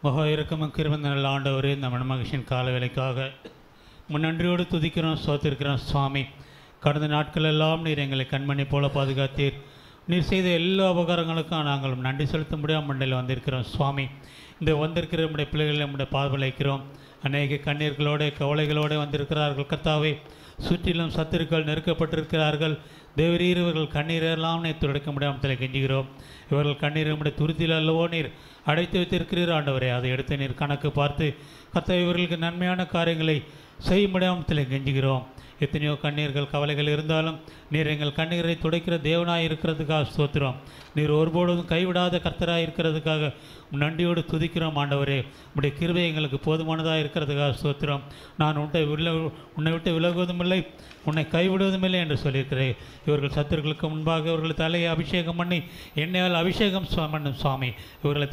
மகா இறக்கமும் கிருபையும் நல்ல ஆண்டவரே, இந்த மகிழ்ச்சியின் கால வேலைக்காக நன்றியோடு துதிக்கிறோம், சோத்திருக்கிறோம். சுவாமி, கடந்த நாட்கள் எல்லாம் நீர் எங்களை கண்மணி போல பாதுகாத்தீர். நீர் செய்த எல்லா உபகாரங்களுக்கும் நாங்கள் நன்றி செலுத்த முடியாமல் மண்டையில் வந்திருக்கிறோம். சுவாமி, இந்த வந்திருக்கிற நம்முடைய பிள்ளைகளை நம்முடைய பார்வைக்கிறோம். அநேக கண்ணீர்களோடு கவலைகளோடு வந்திருக்கிறார்கள். கர்த்தாவே, சுற்றிலும் சத்துருக்கள் நெருக்கப்பட்டிருக்கிறார்கள். தேவரீர், இவர்கள் கண்ணீரெல்லாம் நீர் துடைக்க முடியாமல் தலை கெஞ்சுகிறோம். இவர்கள் கண்ணீர் நம்முடைய துருத்தியில் அல்லவோ நீர் அடைத்து வைத்திருக்கிறீர். ஆண்டவரே, அதை எடுத்து நீர் கணக்கு பார்த்து கர்த்தாவே, இவர்களுக்கு நன்மையான காரியங்களை செய்ய முடியாமல் தலை கெஞ்சுகிறோம். எத்தனையோ கண்ணீர்கள் கவலைகள் இருந்தாலும் நீர் எங்கள் கண்ணீரை துடைக்கிற தேவனாக இருக்கிறதுக்காக ஸ்தோத்திரம். நீர் ஒருபோதும் கைவிடாத கர்த்தராக இருக்கிறதுக்காக நன்றியோடு துதிக்கிறோம். ஆண்டவரே, உடைய கிருபை எங்களுக்கு போதுமானதாக இருக்கிறதுக்காக ஸ்தோத்திரம். நான் உன்னை விட்டு விலகுவதும் இல்லை, உன்னை கைவிடுவதும் இல்லை என்று சொல்லியிருக்கிறேன். இவர்கள் சத்துருக்களுக்கு முன்பாக இவர்கள் தலையை அபிஷேகம் பண்ணி எண்ணெயால் அபிஷேகம் பண்ணும். சுவாமி, இவர்களை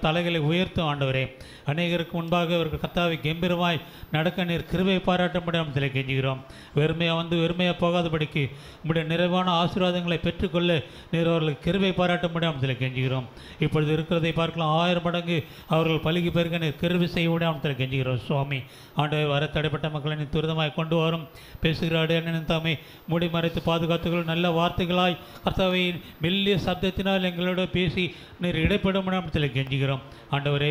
தலைகளை உயர்த்தும். ஆண்டவரே, அநேகருக்கு முன்பாக இவர்கள் கர்த்தாவை கம்பீரமாய் நடக்க நீர் கிருபையை பாராட்ட முடியாமல் தலை கெஞ்சுகிறோம். வெறுமையாக வந்து வெறுமையாக போகாதபடிக்கு உங்களுடைய நிறைவான ஆசீர்வாதங்களை பெற்றுக்கொள்ள நீர் அவர்களுக்கு கிருபை பாராட்ட முடியாமல் தலை கெஞ்சுகிறோம். இப்பொழுது இருக்கிறதை பார்க்கலாம் 1000 மடங்கு அவர்கள் பலிக்கு பெருக நீர் கிருபை செய்ய முடியாமல் தலை கெஞ்சுகிறோம். சுவாமி, ஆண்டவர் வர தடைப்பட்ட மக்களை நீர் துரிதமாய் கொண்டு வரும். பேசுகிறாடு தாமே மூடி மறைத்து பாதுகாத்துகள் நல்ல வார்த்தைகளாய் கர்த்தாவை மெல்லிய சப்தத்தினால் எங்களோட பேசி நீர் இடைப்பட முடியாமல் தலை கெஞ்சுகிறோம். ஆண்டவரே,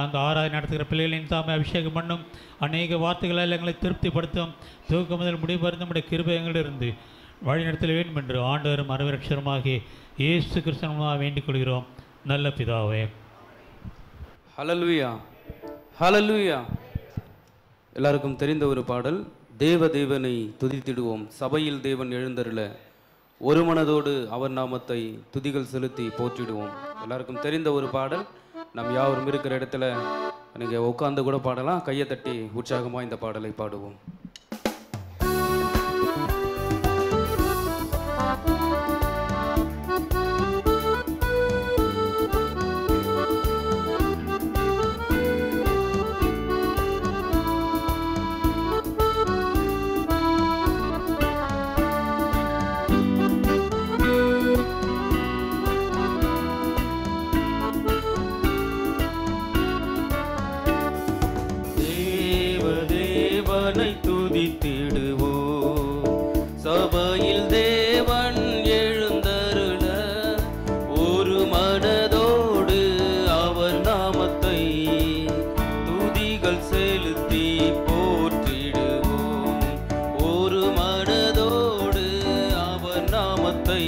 அந்த ஆராதனை நடத்துகிற பிள்ளைகளின் தாமே அபிஷேகம் பண்ணும். அநேக வார்த்தைகளால் எங்களை திருப்திப்படுத்தும். துவக்கம் முதல் முடிவருந்து நம்முடைய கிருபை எங்களிலிருந்து வழிநடத்தல் வேண்டும் என்று ஆண்டவரும் அரவரட்சருமாகிய இயேசு கிறிஸ்துவினால் வேண்டிக் கொள்கிறோம் நல்ல பிதாவே. ஹல்லேலூயா, ஹல்லேலூயா. எல்லாருக்கும் தெரிந்த ஒரு பாடல், தேவனை துதித்திடுவோம், சபையில் தேவன் எழுந்தருள ஒரு மனதோடு அவர் நாமத்தை துதிகள் செலுத்தி போற்றிடுவோம். எல்லாருக்கும் தெரிந்த ஒரு பாடல். நம் யாவரும் இருக்கிற இடத்துல நீங்கள் உட்கார்ந்து கூட பாடலாம். கையை தட்டி உற்சாகமாக இந்த பாடலை பாடுவோம். சபையில் தேவன் எழுந்தருள ஒரு மனதோடு அவர் நாமத்தை துதிகள் செலுத்தி போற்றிடுவோம். ஒரு மனதோடு அவர் நாமத்தை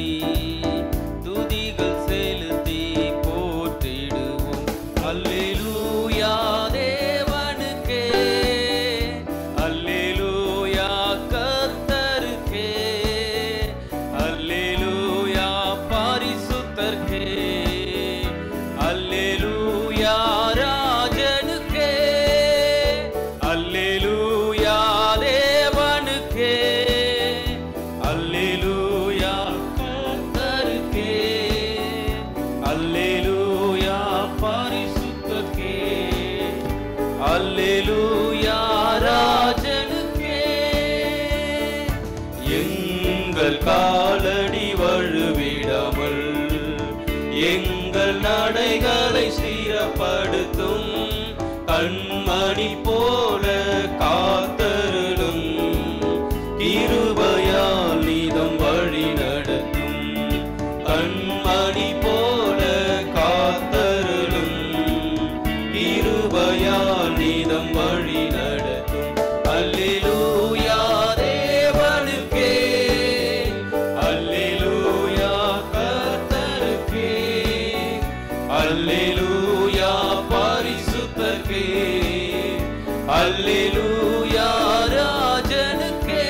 துதிகள் செலுத்தி போற்றிடுவோம். அல்லேலூயா தேவனுக்கே, அல்லேலூயா கர்த்தருக்கே, அல்லேலூயா பரிசுத்தருக்கே, அல்லேலூயா ராஜனுக்கே, அல்லேலூயா தேவனுக்கே, அல்லேலூயா கர்த்தருக்கே, அல்லேலூயா பரிசுத்தருக்கே, அல்லேலூயா ராஜனுக்கே. எங்கள் காலடி வழுவிடாமல் எங்கள் நடைகளை சீரப்படுத்தும், கண்மணி போல காத்தருளும், கிருபையால் நீதம் வழி நடத்தும், கண்மணி போல காத்தருளும், கிருபையால் நீதம் வழி நடத்தும். அல்லேலூயா தேவனுக்கே, அல்லேலூயா கர்த்தருக்கே, அல்லேலூயா பரிசுத்தருக்கே, அல்லேலூயா ராஜனுக்கே,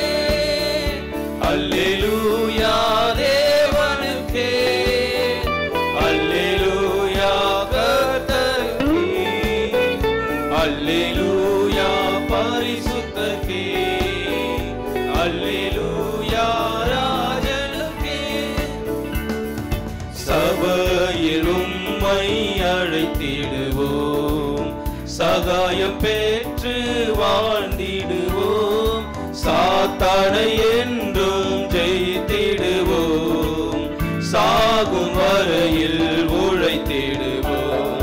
அல்லேலூயா தேவனுக்கே, அல்லேலூயா கர்த்தருக்கே, அல்லேலூயா பரிசுத்தருக்கே, அல்லேலூயா ராஜனுக்கே. சபையில் உம்மை அழைத்திடுவோம், சகாயம் பெற்று வாழ்ந்திடுவோம், சாத்தானை என்றும் ஜெயித்திடுவோம், சாகும் வரையில் உழைத்திடுவோம்,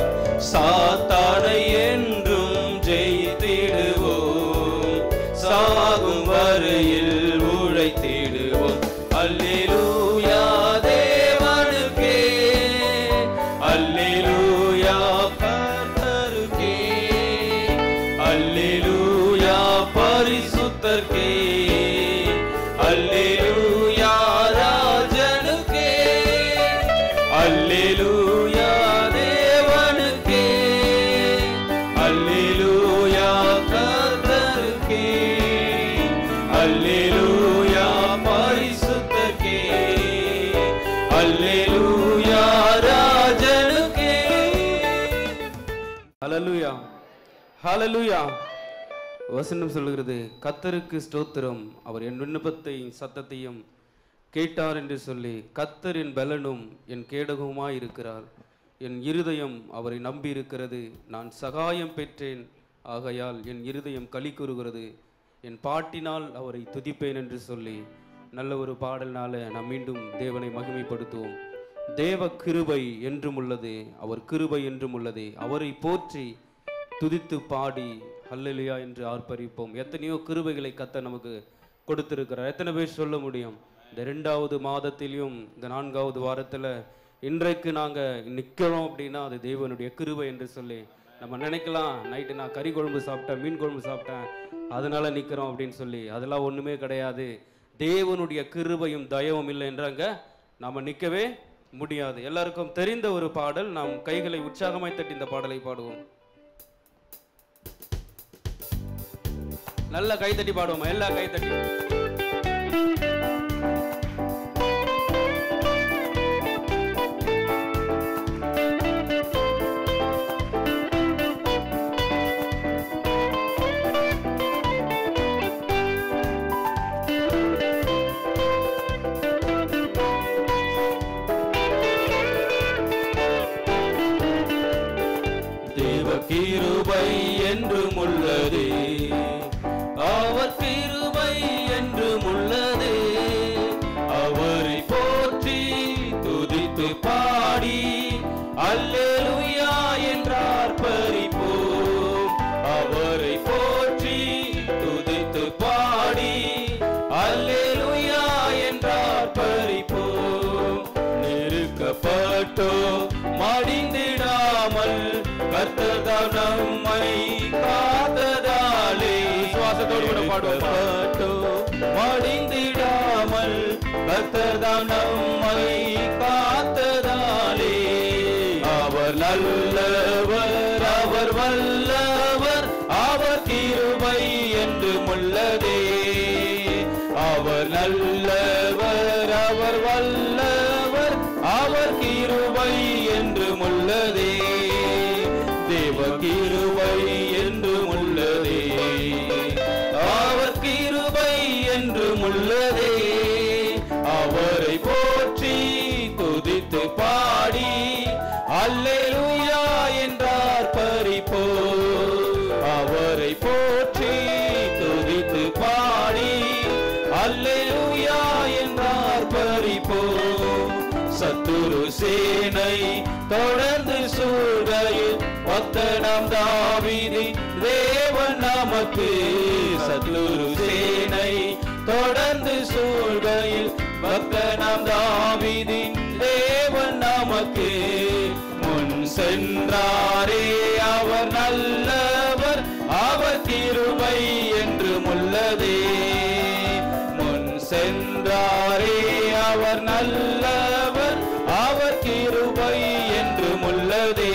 சாத்தானை ஹalleluya ஹalleluya. வசனம் சொல்கிறது, கர்த்தருக்கு ஸ்தோத்திரம், அவர் என் விண்ணப்பத்தை சத்தத்தையும் கேட்டார் என்று சொல்லி, கர்த்தர் என் பலனும் என் கேடகமுமாய் இருக்கிறார், என் இருதயம் அவரை நம்பி இருக்கிறது, நான் சகாயம் பெற்றேன், ஆகையால் என் இருதயம் களி கூறுகிறது, என் பாட்டினால் அவரை துதிப்பேன் என்று சொல்லி நல்ல ஒரு பாடல்னால நாம் மீண்டும் தேவனை மகிமைப்படுத்துவோம். தேவ கிருபை என்றும் உள்ளது, அவர் கிருபை என்றும் உள்ளது, அவரை போற்றி துதித்து பாடி ஹல்லேலூயா என்று ஆர்ப்பரிப்போம். எத்தனையோ கிருபைகளை கர்த்தர் நமக்கு கொடுத்திருக்கிறார். எத்தனை பேர் சொல்ல முடியும்? இந்த 2வது மாதத்திலையும் இந்த 4வது வாரத்தில் இன்றைக்கு நாங்கள் நிற்கிறோம் அப்படின்னா அது தேவனுடைய கிருபை என்று சொல்லி நம்ம நினைக்கலாம். நைட்டு நான் கறி குழம்பு சாப்பிட்டேன், மீன் குழம்பு சாப்பிட்டேன், அதனால நிற்கிறோம் அப்படின்னு சொல்லி, அதெல்லாம் ஒன்றுமே கிடையாது. தேவனுடைய கிருபையும் தயவும் இல்லை என்றாங்க நாம் நிற்கவே முடியாது. எல்லாருக்கும் தெரிந்த ஒரு பாடல், நாம் கைகளை உற்சாகமாய் தட்டி இந்த பாடலை பாடுவோம். நல்ல கைத்தட்டி பாடுவோமா? எல்லா கைத்தட்டி. கிருபை என்றும் உள்ளது, அவர் கிருபை என்றும் உள்ளது, அவரை போற்றி துதித்து பாடி அல்லேலூயா என்றார் பரிப்போம். அவரை போற்றி துதித்து பாடி அல்லேலூயா என்றார் பரிப்போம். நெருக்கப்பட்டோ மடிந்திடாமல் கர்த்தர் நம்மை காத்ததாலே, சுவாசத்தோடு கூட பாடுவோம். மடிந்திடாமல் கர்த்தர் நம்மை காத்ததாலே, அவர் நல்லவர், அவர் வல்லவர், அவர் கிருபை என்றும் உள்ளதே. அவர் நல்லவர், அவர் வல்லவர், அவர் கிருபை என்றும் உள்ளதே. தேவ கிருபை என்றும் உள்ளதே, அவர் கிருபை என்றும் உள்ளதே. அவரை போற்றி துதித்து பாடி அல்லேலூயா என்றார் பரிப்போ. அவரை போற்றி துதித்து பாடி அல்லேலூயா என்றார் பரிப்போ. சத்துரு சேனை தொடர்ந்து சூழ்கையில் பக்தனாம் தாவீதின் தேவன் நமக்கு. சத்துரு சேனை தொடர்ந்து சூழ்கையில் பக்தனாம் தாவீதின் தேவன் நமக்கு. முன் சென்றாரே அவர் நல்லவர், அவர் கிருபை என்றும் உள்ளதே. முன் சென்றாரே அவர் நல்லவர், அவர் கிருபை என்றும் உள்ளதே.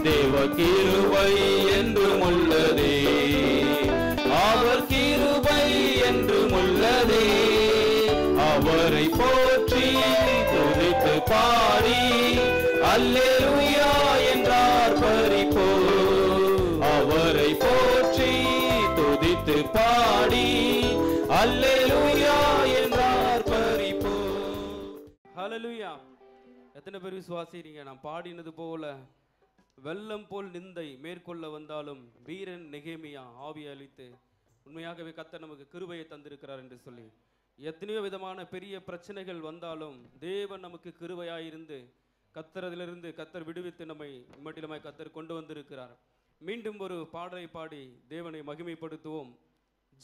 தேவ கிருபை என்றும் உள்ளதே, அவர் கிருபை என்றும் உள்ளதே. அவரை போற்றி துதித்து பாடி அல்லேலூயா என்றார் பரிப்போ. அவரை போற்றி துதித்து பாடி அல்லேலூயா என்றார் பரிப்போ. ஹல்லேலூயா. எத்தனை பேர் விசுவாசிக்கிறீங்க? நான் பாடினது போல வெள்ளம் போல் நிந்தை மேற்கொள்ள வந்தாலும் வீரன் நெகேமியா ஆவி அளித்து உண்மையாகவே கர்த்தர் நமக்கு கிருபையை தந்திருக்கிறார் என்று சொல்லி, எத்தனையோ விதமான பெரிய பிரச்சனைகள் வந்தாலும் தேவன் நமக்கு கிருபையாயிருந்து கர்த்தரிலிருந்து கர்த்தர் விடுவித்து நம்மை இம்மட்டிலுமாய் கர்த்தர் கொண்டு வந்திருக்கிறார். மீண்டும் ஒரு பாடலை பாடி தேவனை மகிமைப்படுத்துவோம்.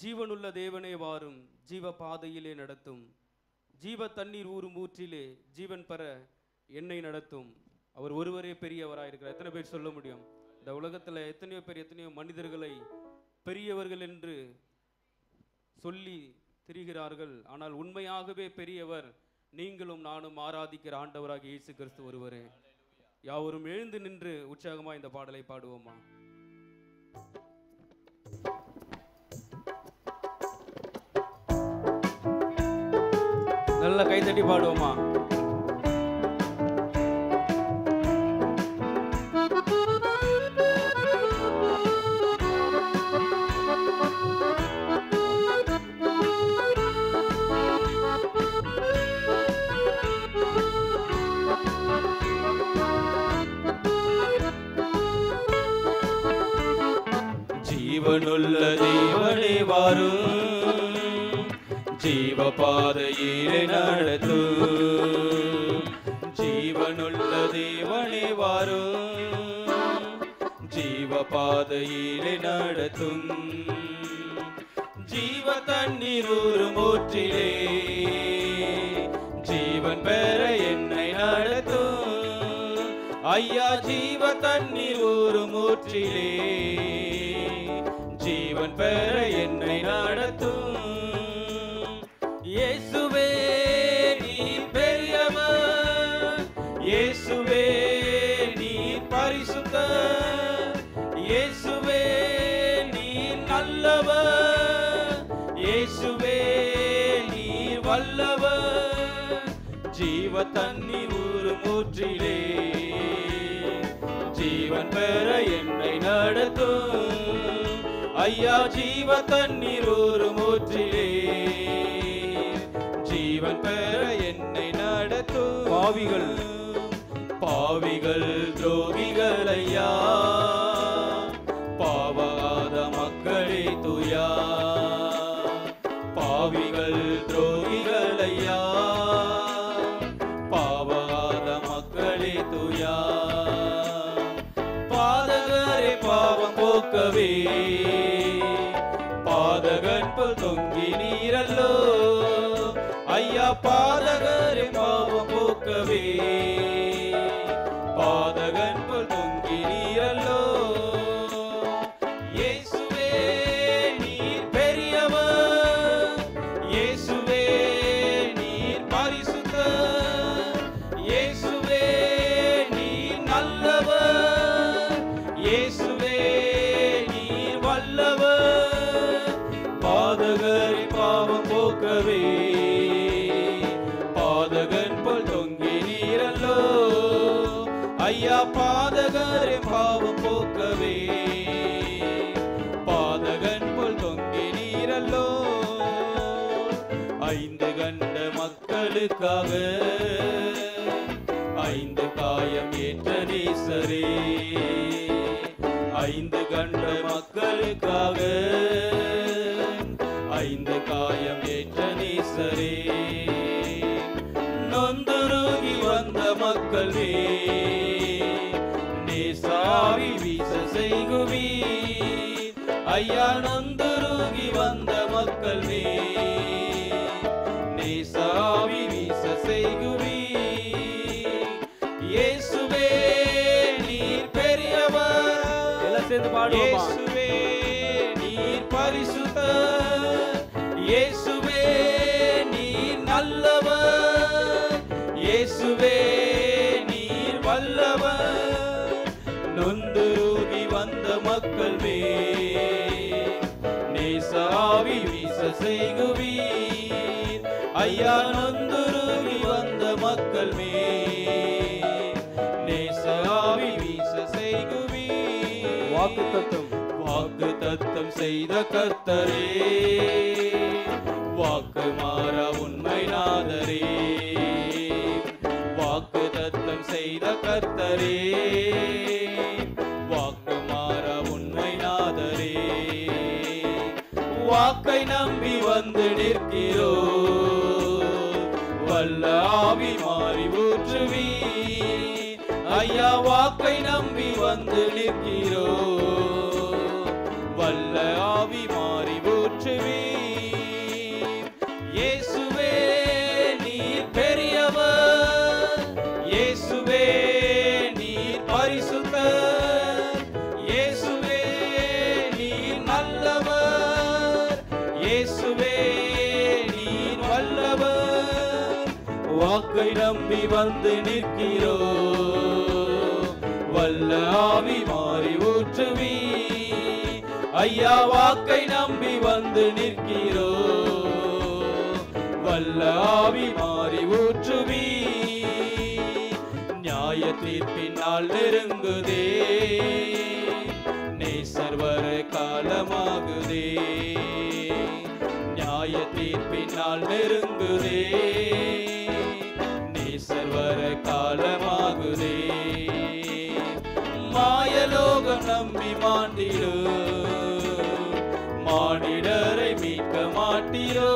ஜீவனுள்ள தேவனே வாரும், ஜீவ பாதையிலே நடத்தும், ஜீவ தண்ணீர் ஊறும் ஊற்றிலே ஜீவன் பெற என்னை நடத்தும். அவர் ஒருவரே பெரியவராயிருக்கிறார். எத்தனை பேர் சொல்ல முடியும்? இந்த உலகத்தில் எத்தனையோ பேர் எத்தனையோ மனிதர்களை பெரியவர்கள் என்று சொல்லி திரிகிறார்கள். ஆனால் உண்மையாகவே பெரியவர் நீங்களும் நானும் ஆராதிக்கிற ஆண்டவராக இயேசு கிறிஸ்து ஒருவரே. யாவரும் எழுந்து நின்று உற்சாகமா இந்த பாடலை பாடுவோமா? நல்ல கைதட்டி பாடுவோமா? ஜீவனுள்ள தேவனே வாரும், ஜீவ பாதையிலே நடத்தும். ஜீவனுள்ள தேவனே வாரும், ஜீவ பாதையிலே நடத்தும். ஜீவ தண்ணீர் ஊறும் ஊற்றிலே ஜீவன் பெற என்னை நடத்தும். ஐயா ஜீவ தண்ணீர் ஊறும் ஊற்றிலே ஜீவன் பெற என்னை நடத்தும். இயேசுவே நீர் பெரியவர், இயேசுவே நீர் பரிசுத்தர், இயேசுவே நீர் நல்லவர், இயேசுவே நீர் வல்லவர். ஜீவ தண்ணீர் ஊறும் ஊற்றிலே ஜீவன் பெற என்னை நடத்தும். ஐயா ஜீவ தண்ணீர் ஊறும் ஊற்றிலே ஜீவன் பெற என்னை நடத்தும். பாவிகள் பாவிகள் துரோகிகள் ஐயா, பாவாத மக்களே துயா. பாவிகள் துரோகிகள் ஐயா, பாவாத மக்களே துயா. பாதகரே பாவம் போக்கவே பாதகன் போல் தொங்கி நீரல்லோ. ஐயா பாதகரே பாவம் போக்கவே பாதகன் போல் தொங்கி நீரல்லோ. இயேசுவே நீர் பெரியவர், இயேசுவே நீர் பரிசுத்தர், இயேசுவே நீர் நல்லவர், இயேசுவே நீர் வல்லவர். பாதகரின் பாவம் போக்கவே பாதகன் போல் தொங்கி நீரல்லோ. ஐயா பாதகரின் பாவம் போக்கவே பாதகன் போல் தொங்கி நீரல்லோ. ஐந்து கண்ட மக்களுக்காக ஐந்து காயம் ஏற்ற நேசரே, ஐந்து கண்ட மக்களுக்காக ஐந்து காயம் ஏற்ற நேசரே. நொந்துருகி வந்த மக்களே நேசாவி வீச செய்குவி. ஐயா நொந்துருகி வந்த மக்களே நேசாவி வீச செய்குவி. இயேசுவே நீர் பெரியவர், எல்லாம் சேர்ந்து பாடுவோமா. இயேசுவே நீர் பரிசுத்தர், இயேசுவே நீர் நல்லவர், இயேசுவே நீர் வல்லவர். நொந்துருகி வந்த மக்கள் நேசாவி வீச செய்குவீர். ஐயா நொந்துருகி வந்த மக்கள் நேசாவி வீச செய்குவீர். வாக்கு தத்தம் செய்த கர்த்தரே, வாக்கு மாறா உண்மை நாதரே. வாக்கு தத்தம் செய்த கர்த்தரே, வாக்கு மாறா உண்மை நாதரே. வாக்கை நம்பி வந்து நிற்கிறோ, வல்ல ஆவி மாறி ஊற்றுவி. ஐயா வாக்கை நம்பி வந்து நிற்கிறோ, வல்ல ஆவி மாறி ஊற்றுவி. இயேசுவே நீர் பெரியவர், இயேசுவே நீர் பரிசுத்தர், இயேசுவே நீர் நல்லவர், இயேசுவே நீர் வல்லவர். வாக்கை நம்பி வந்து நிற்கிறோ, வல்ல ஆவி மாறி ஊற்றுவி. ஐயா வாக்கை நம்பி வந்து நிற்கிறோ, வல்ல ஆவி மாறி ஊற்றுவி. நியாய தீர்ப்பினால் நெருங்குதே, நேசர் வர காலமாகுதே. நியாய தீர்ப்பினால் நெருங்குதே, நேசர் வர காலமாகுதே. மாயலோகம் நம்பி மாண்டிடும், மானிடரை மீட்க மாட்டீரோ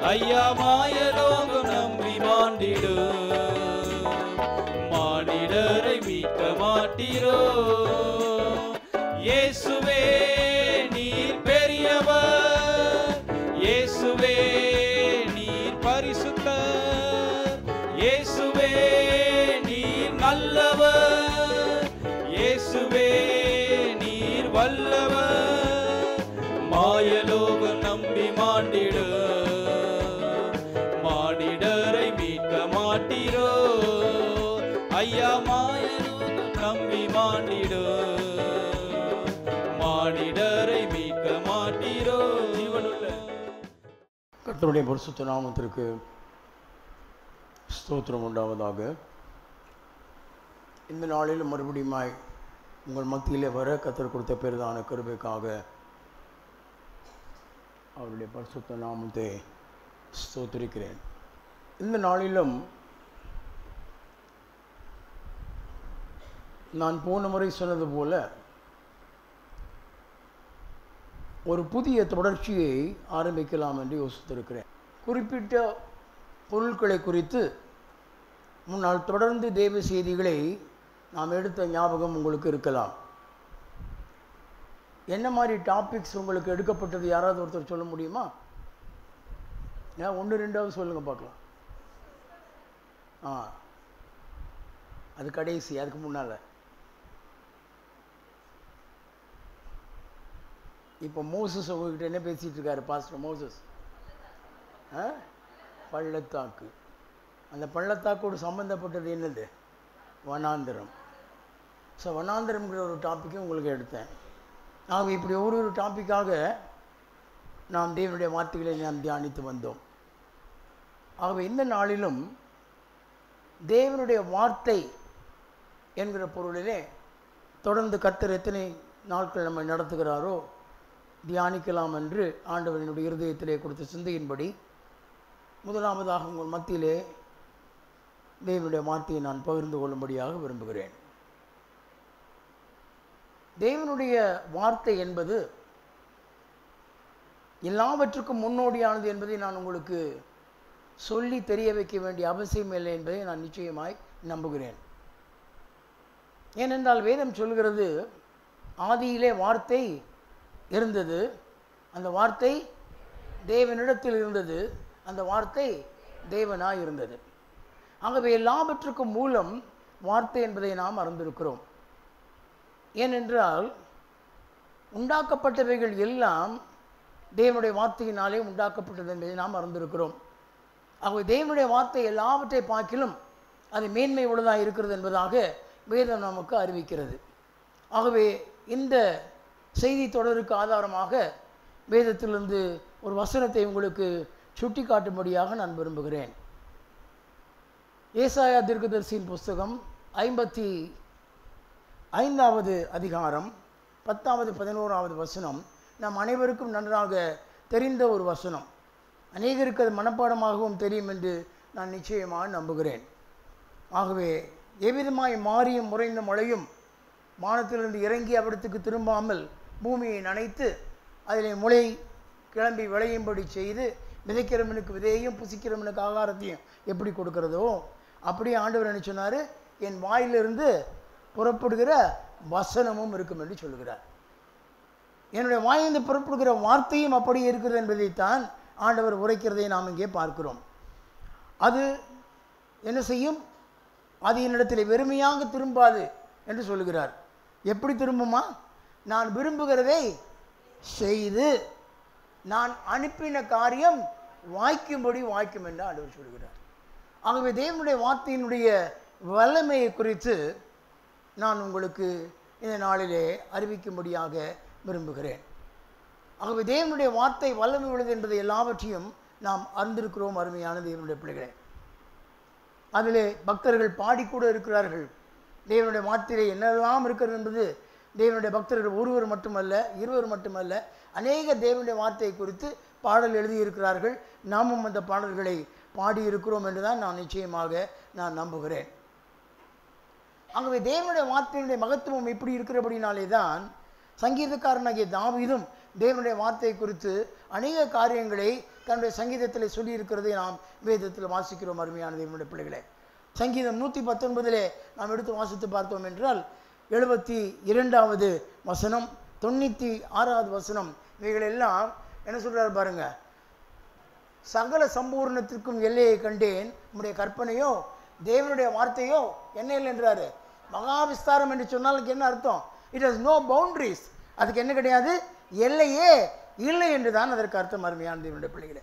ஐயா மாயலோகம் நம்பி மாண்டிடு மானிடரை மீட்க மாட்டீரோ இயேசுவே நீர் பெரியவர் இயேசுவே நீர் பரிசுத்தர் இயேசுவே நீர் நல்லவர் இயேசுவே நீர் வல்லவர் மாயலோகம் நம்பி மாண்டிடு மானிடரை மீட்க மாட்டீரோ ஐயா மாயலோகம் நம்பி மாண்டிடு மானிடரை மீட்க மாட்டீரோ ஜீவனுள்ள கர்த்தருடைய பரிசுத்த நாமத்திற்கு ஸ்தோத்திரம் உண்டாவதாக. இந்த நாளில் மறுபடியுமாய் உங்கள் மத்தியிலே வர கர்த்தர் கொடுத்த பெரிதான கிருபைக்காக அவருடைய பரிசுத்த நாமத்தை ஸ்தோத்திரிக்கிறேன். இந்த நாளிலும் நான் போன முறை சொன்னது போல ஒரு புதிய தொடர்ச்சியை ஆரம்பிக்கலாம் என்று யோசித்திருக்கிறேன். குறிப்பிட்ட பொருட்களை குறித்து முன்னால் தொடர்ந்து தேவ செய்திகளை நாம் எடுத்த ஞாபகம் உங்களுக்கு இருக்கலாம். என்ன மாதிரி டாபிக்ஸ் உங்களுக்கு எடுக்கப்பட்டது யாராவது ஒருத்தர் சொல்ல முடியுமா? ஏன் 1-2 சொல்லுங்கள் பார்க்கலாம். அது கடைசி, அதுக்கு முன்னால் இப்போ மோசஸ் உங்ககிட்ட என்ன பேசிகிட்டு இருக்காரு பாஸ்டர் மோசஸ்? பள்ளத்தாக்கு. அந்த பள்ளத்தாக்கோடு சம்மந்தப்பட்டது என்னது? வனாந்திரம். ஸோ வனாந்திரம்ங்கிற ஒரு டாப்பிக்கும் உங்களுக்கு எடுத்தேன். ஆக இப்படி ஒரு டாப்பிக்காக நாம் தேவனுடைய வார்த்தைகளை நாம் தியானித்து வந்தோம். ஆகவே இந்த நாளிலும் தேவனுடைய வார்த்தை என்கிற பொருளிலே தொடர்ந்து கர்த்தர் எத்தனை நாட்கள் நம்மை நடத்துகிறாரோ தியானிக்கலாம் என்று ஆண்டவரினுடைய இருதயத்திலே கொடுத்த சிந்தையின்படி முதலாவதாக உங்கள் மத்தியிலே தேவனுடைய வார்த்தையை நான் பகிர்ந்து கொள்ளும்படியாக விரும்புகிறேன். தேவனுடைய வார்த்தை என்பது எல்லாவற்றுக்கும் முன்னோடியானது என்பதை நான் உங்களுக்கு சொல்லி தெரிய வைக்க வேண்டிய அவசியம் இல்லை என்பதை நான் நிச்சயமாய் நம்புகிறேன். ஏனென்றால் வேதம் சொல்கிறது, ஆதியிலே வார்த்தை இருந்தது, அந்த வார்த்தை தேவனிடத்தில் இருந்தது, அந்த வார்த்தை தேவனாய் இருந்தது. ஆகவே எல்லாவற்றுக்கும் மூலம் வார்த்தை என்பதை நாம் அறிந்திருக்கிறோம். ஏனென்றால் உண்டாக்கப்பட்டவைகள் எல்லாம் தேவனுடைய வார்த்தையினாலே உண்டாக்கப்பட்டது என்பதை நாம் அறிந்திருக்கிறோம். ஆகவே தேவனுடைய வார்த்தை எல்லாவற்றை பார்க்கிலும் அது மேன்மை உள்ளதாக இருக்கிறது என்பதாக வேதம் நமக்கு அறிவிக்கிறது. ஆகவே இந்த செய்தி தொடருக்கு ஆதாரமாக வேதத்திலிருந்து ஒரு வசனத்தை உங்களுக்கு சுட்டி காட்டும்படியாக நான் விரும்புகிறேன். ஏசாயா தீர்க்கதரிசியின் புஸ்தகம் 55வது அதிகாரம் 10வது 11வது வசனம் நம் அனைவருக்கும் நன்றாக தெரிந்த ஒரு வசனம். அநேகருக்கு அது மனப்பாடமாகவும் தெரியும் என்று நான் நிச்சயமாக நம்புகிறேன். ஆகவே எவ்விதமாய் மாறியும் முறைந்த மழையும் வானத்திலிருந்து இறங்கி அவ்விடத்துக்கு திரும்பாமல் பூமியை நனைத்து அதிலே முளை கிளம்பி விளையும்படி செய்து விதைக்கிறவனுக்கு விதையையும் புசிக்கிறவனுக்கு ஆகாரத்தையும் எப்படி கொடுக்கிறதோ அப்படியே ஆண்டவர் என்ன சொன்னார், என் வாயிலிருந்து புறப்படுகிற வசனமும் இருக்கும் என்று சொல்கிறார். என்னுடைய வாயிலிருந்து புறப்படுகிற வார்த்தையும் அப்படியே இருக்கிறது என்பதைத்தான் ஆண்டவர் உரைக்கிறதை நாம் இங்கே பார்க்கிறோம். அது என்ன செய்யும்? அது என்னிடத்தில் வெறுமையாக திரும்பாது என்று சொல்லுகிறார். எப்படி திரும்புமா? நான் விரும்புகிறதை செய்து நான் அனுப்பின காரியம் வாய்க்கும்படி வாய்க்கும் என்று ஆண்டவர் சொல்கிறார். ஆகவே தேவனுடைய வார்த்தையினுடைய வல்லமையை குறித்து நான் உங்களுக்கு இந்த நாளிலே அறிவிக்கும்படியாக விரும்புகிறேன். ஆகவே தேவனுடைய வார்த்தை வல்லமை உள்ளது என்பதை எல்லாவற்றையும் நாம் அறிந்திருக்கிறோம். அருமையான தேவனுடைய பிள்ளைகளே, அதிலே பக்தர்கள் பாடிக்கூட இருக்கிறார்கள். தேவனுடைய வார்த்தையிலே என்னெல்லாம் இருக்கிறது என்பது தேவனுடைய பக்தர்கள் ஒருவர் மட்டுமல்ல, இருவர் மட்டுமல்ல, அநேக தேவனுடைய வார்த்தையை குறித்து பாடல் எழுதியிருக்கிறார்கள். நாமும் அந்த பாடல்களை பாடியிருக்கிறோம் என்று தான் நான் நிச்சயமாக நான் நம்புகிறேன். ஆகவே தேவனுடைய வார்த்தையினுடைய மகத்துவம் இப்படி இருக்கிறபடினாலே தான் சங்கீதக்காரனாகிய தாவீதும் தேவனுடைய வார்த்தை குறித்து அநேக காரியங்களை தன்னுடைய சங்கீதத்தில் சொல்லியிருக்கிறதை நாம் வேதத்தில் வாசிக்கிறோம். அருமையான தேவனுடைய பிள்ளைகளே, சங்கீதம் 119 நாம் எடுத்து வாசித்து பார்த்தோம் என்றால் 72வது வசனம், 96வது வசனம், இவைகளெல்லாம் என்ன சொல்கிறார் பாருங்க. சகல சம்பூர்ணத்திற்கும் எல்லையை கண்டேன், உம்முடைய கற்பனையோ தேவனுடைய வார்த்தையோ என்ன இல்லை என்றாரு. மகாவிஸ்தாரம் என்று சொன்னால் என்ன அர்த்தம்? It has no boundaries. அதுக்கு என்ன கிடையாது, எல்லையே இல்லை என்று தான் அதற்கு அர்த்தம். அருமையான தேவனுடைய பிள்ளைகளே,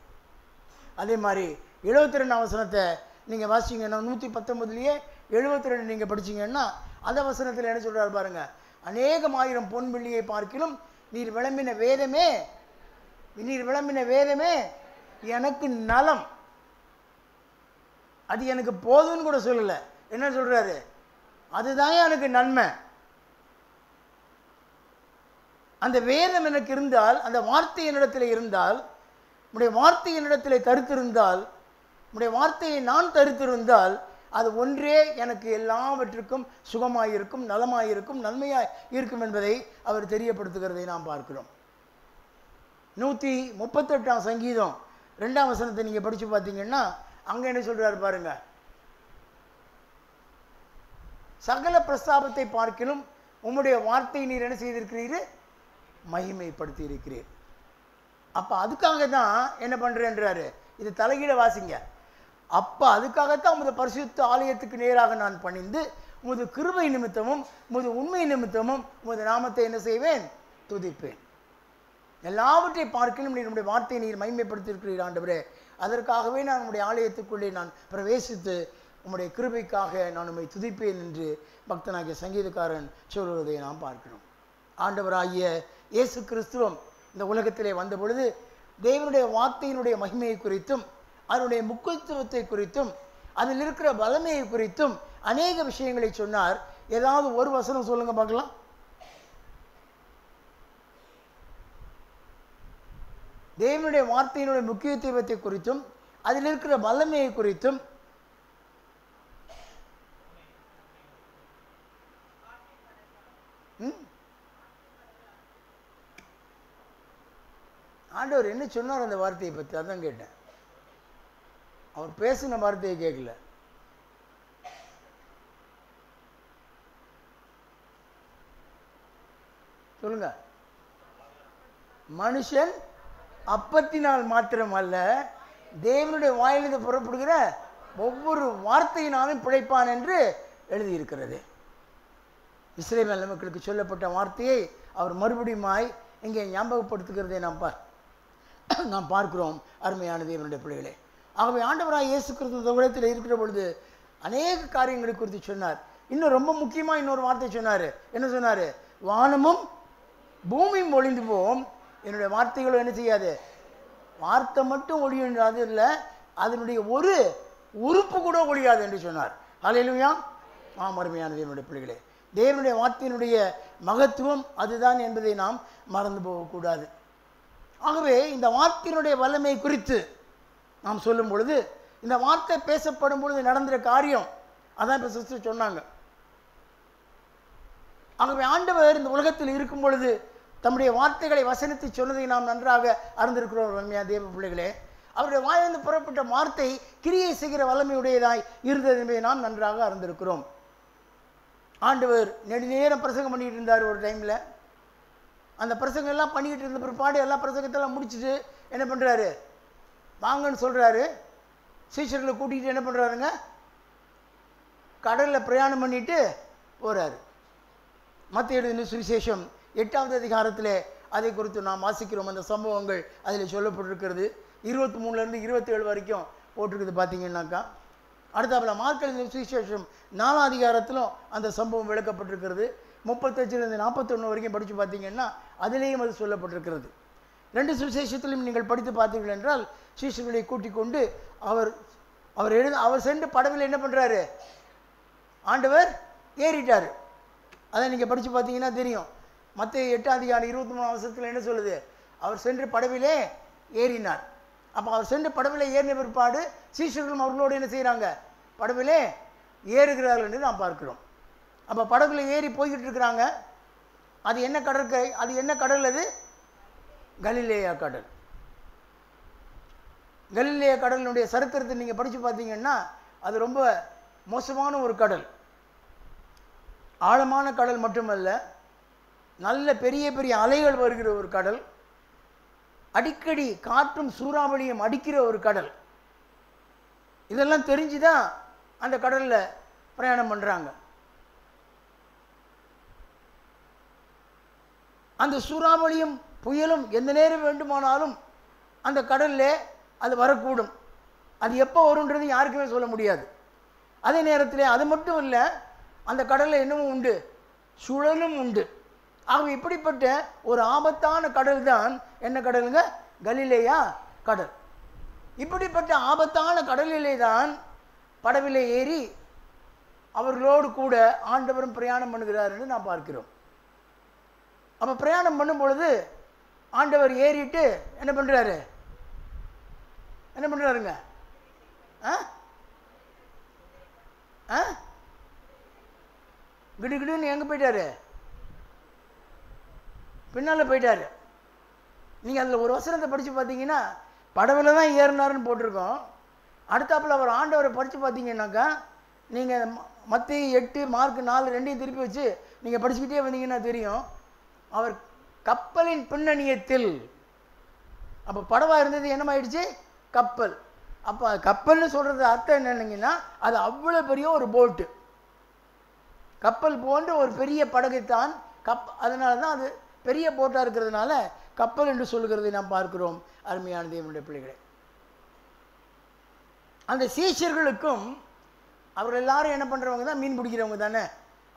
அதே மாதிரி 72 வசனத்தை நீங்கள் வாசிங்கன்னா 119 72 நீங்கள் படிச்சிங்கன்னா அந்த வசனத்தில் என்ன சொல்கிறார் பாருங்க. அநேகம் ஆயிரம் பொன் வெள்ளியை பார்க்கிலும் நீர் விளம்பின வேதமே எனக்கு நலம். அது எனக்கு போதும்னு கூட சொல்லலை. என்ன சொல்றாரு? அதுதான் எனக்கு நன்மை. அந்த வேதம் எனக்கு இருந்தால், அந்த வார்த்தை என்னிடத்தில் இருந்தால், உடைய வார்த்தை என்னிடத்தில் தரித்திருந்தால், உடைய வார்த்தையை நான் தரித்திருந்தால், அது ஒன்றே எனக்கு எல்லாவற்றுக்கும் சுகமாயிருக்கும், நலமாயிருக்கும், நன்மையாய் இருக்கும் என்பதை அவர் தெரியப்படுத்துகிறதை நாம் பார்க்கிறோம். 138 சங்கீதம் 2 வசனத்தை நீங்கள் படித்து பார்த்தீங்கன்னா அங்கே என்ன சொல்கிறார் பாருங்க. சகல பிரஸ்தாபத்தை பார்க்கிலும் உம்முடைய வார்த்தை நீர் என்ன செய்திருக்கிறீர்? மகிமைப்படுத்தி இருக்கிறீர். அப்போ அதுக்காக தான் என்ன பண்ணுறேன்றாரு. இது தலைகீழ வாசிங்க. அப்போ அதுக்காகத்தான் உமது பரிசுத்த ஆலயத்துக்கு நேராக நான் பணிந்து உமது கிருபை நிமித்தமும் உமது உண்மை நிமித்தமும் உமது நாமத்தை என்ன செய்வேன்? துதிப்பேன். எல்லாவற்றை பார்க்கணும் நீர் நம்முடைய வார்த்தையை நீர் மகிமைப்படுத்தியிருக்கிறீர் ஆண்டவரே. அதற்காகவே நான் உம்முடைய ஆலயத்துக்குள்ளே நான் பிரவேசித்து உம்முடைய கிருபைக்காக நான் உம்மை துதிப்பேன் என்று பக்தனாகிய சங்கீதக்காரன் சொல்வதை நாம் பார்க்கிறோம். ஆண்டவராகிய இயேசு கிறிஸ்துவம் இந்த உலகத்திலே வந்த பொழுது தேவனுடைய வார்த்தையினுடைய மகிமையை குறித்தும் அதனுடைய முக்கியத்துவத்தை குறித்தும் அதில் இருக்கிற வல்லமையை குறித்தும் அநேக விஷயங்களை சொன்னார். ஏதாவது ஒரு வசனம் சொல்லுங்க பார்க்கலாம். தேவனுடைய வார்த்தையினுடைய முக்கியத்துவத்தை குறித்தும் அதில் இருக்கிற வல்லமையை குறித்தும் ஆண்டவர் என்ன சொன்னார் அந்த வார்த்தையை பற்றி? அதான் கேட்டேன். அவர் பேசின வார்த்தையை கேட்கல. சொல்லுங்க. மனுஷன் அப்பத்தினால் மாத்திரம் அல்ல, தேவனுடைய வாயிலிருந்து புறப்படுகிற ஒவ்வொரு வார்த்தையினாலும் பிழைப்பான் என்று எழுதியிருக்கிறது. இஸ்ரவேல் மக்களுக்கு சொல்லப்பட்ட வார்த்தையை அவர் மறுபடியுமாய் இங்கே ஞாபகப்படுத்துகிறதை நாம் பார்க்கிறோம். அருமையான தேவனுடைய பிள்ளைகளே, ஆகவே ஆண்டவராய் இயேசு கிறிஸ்து இந்த உலகத்தில் இருக்கிற பொழுது அநேக காரியங்களை குறித்து சொன்னார். இன்னும் ரொம்ப முக்கியமாக இன்னொரு வார்த்தை சொன்னார். என்ன சொன்னார்? வானமும் பூமியும் ஒளிந்து போம், என்னுடைய வார்த்தைகளும் என்ன செய்யாது. வார்த்தை மட்டும் ஒழியாது இல்லை, அதனுடைய ஒரு உறுப்பு கூட ஒழியாது என்று சொன்னார். ஹல்லேலூயா. அருமையான தேவனுடைய பிள்ளைகளே, தேவனுடைய வார்த்தையினுடைய மகத்துவம் அதுதான் என்பதை நாம் மறந்து போகக்கூடாது. ஆகவே இந்த வார்த்தையினுடைய வல்லமை குறித்து நாம் சொல்லும் பொழுது, இந்த வார்த்தை பேசப்படும் பொழுது நடந்த காரியம் அதான் இப்போ சிஸ்டர் சொன்னாங்க. ஆகவே ஆண்டவர் இந்த உலகத்தில் இருக்கும் பொழுது தம்முடைய வார்த்தைகளை வசனத்தை சொன்னதை நாம் நன்றாக அறிந்திருக்கிறோம். ரம்யா தேவ பிள்ளைகளே, அவருடைய வாயிலிருந்து புறப்பட்ட வார்த்தை கிரியை செய்கிற வல்லமையுடையதாய் இருந்தது என்பதை நாம் நன்றாக அறிந்திருக்கிறோம். ஆண்டவர் நெடுநேரம் பிரசங்கம் பண்ணிட்டு இருந்தார். ஒரு டைமில் அந்த பிரசங்கம் எல்லாம் பண்ணிக்கிட்டு இருந்த பிற்பாடு எல்லா பிரசங்கத்தெல்லாம் முடிச்சுட்டு என்ன பண்ணுறாரு? வாங்கன்னு சொல்கிறாரு. சீஷர்களை கூட்டிகிட்டு என்ன பண்ணுறாருங்க? கடலில் பிரயாணம் பண்ணிட்டு போகிறாரு. மத்திய எழுதின சுவிசேஷம் 8வது அதிகாரத்தில் அதை குறித்து நாம் வாசிக்கிறோம். அந்த சம்பவங்கள் அதில் சொல்லப்பட்டிருக்கிறது. 23லேருந்து 27 வரைக்கும் போட்டிருக்குது பார்த்தீங்கன்னாக்கா. அடுத்தாப்பில் மார்க் எழுதின சுவிசேஷம் 4வது அதிகாரத்திலும் அந்த சம்பவம் விளக்கப்பட்டிருக்கிறது. 35லேருந்து 41 வரைக்கும் படித்து பார்த்தீங்கன்னா அதிலேயும் அது சொல்லப்பட்டிருக்கிறது. 2 சுவிசேஷத்திலும் நீங்கள் படித்து பார்த்தீர்கள் என்றால் சீஷர்களை கூட்டிக் கொண்டு அவர் சென்று படவில் என்ன பண்ணுறாரு? ஆண்டவர் ஏறிட்டார். அதை நீங்கள் படித்து பார்த்தீங்கன்னா தெரியும். மத்திய 8வது அதிகாரம் 23வது வசனத்தில் என்ன சொல்லுது? அவர் சென்று படவிலே ஏறினார். அப்போ அவர் சென்று படவிலே ஏறின பிற்பாடு சீஷர்களும் அவர்களோடு என்ன செய்கிறாங்க? படவிலே ஏறுகிறார்கள் என்று நாம் பார்க்கிறோம். அப்போ படகுல ஏறி போய்கிட்டு இருக்கிறாங்க. அது என்ன கடற்கரை? அது என்ன கடல்? அது கலிலேயா கடல். கலிலேயா கடலினுடைய சரித்திரத்தை நீங்கள் படித்து பார்த்தீங்கன்னா அது ரொம்ப மோசமான ஒரு கடல். ஆழமான கடல் மட்டுமல்ல, நல்ல பெரிய பெரிய அலைகள் வருகிற ஒரு கடல், அடிக்கடி காற்றும் சூறாவளியும் அடிக்கிற ஒரு கடல். இதெல்லாம் தெரிஞ்சு தான் அந்த கடலில் பிரயாணம் பண்ணுறாங்க. அந்த சூறாவளியும் புயலும் எந்த நேரம் வேண்டுமானாலும் அந்த கடலில் அது வரக்கூடும். அது எப்போ வரும்ன்றது யாருக்குமே சொல்ல முடியாது. அதே நேரத்தில் அது மட்டும் இல்லை, அந்த கடலில் என்னவும் உண்டு, சுழலும் உண்டு. ஆக இப்படிப்பட்ட ஒரு ஆபத்தான கடல் தான் என்ன கடலுங்க? கலிலேயா கடல். இப்படிப்பட்ட ஆபத்தான கடலிலே தான் படவிலே ஏறி அவர்களோடு கூட ஆண்டவரும் பிரயாணம் பண்ணுகிறார் என்று நாம் பார்க்கிறோம். அப்போ பிரயாணம் பண்ணும் பொழுது ஆண்டவர் ஏறிட்டு என்ன பண்ணுறாரு? என்ன பண்ணுறாருங்க? கிடுகிடுன்னு எங்கே போயிட்டாரு? பின்னால் போயிட்டாரு. நீங்கள் அதில் ஒரு வசனத்தை படித்து பார்த்தீங்கன்னா படவில் தான் ஏறினாருன்னு போட்டிருக்கோம். அடுத்தாப்பில் அவர் ஆண்டவரை படித்து பார்த்தீங்கன்னாக்கா நீங்கள் மத்தேயு 8 மார்க் 4 ரெண்டையும் திருப்பி வச்சு நீங்கள் படிச்சுக்கிட்டே வந்தீங்கன்னா தெரியும், அவர் கப்பலின் பின்னணியத்தில். அப்போ படவாக இருந்தது என்னமாயிடுச்சு? கப்பல். அப்போ கப்பல்னு சொல்கிறது அர்த்தம் என்னன்னீங்கன்னா அது அவ்வளோ பெரிய ஒரு போட்டு, கப்பல் போன்ற ஒரு பெரிய படகைத்தான் அதனால தான் அது பெரிய போட்டாக இருக்கிறதுனால கப்பல் என்று சொல்லுகிறதை நாம் பார்க்கிறோம். அருமையான தேவனுடைய பிள்ளைகளே, அந்த சீஷர்களுக்கும் அவர்கள் எல்லாரும் என்ன பண்ணுறவங்க தான்? மீன் பிடிக்கிறவங்க தானே.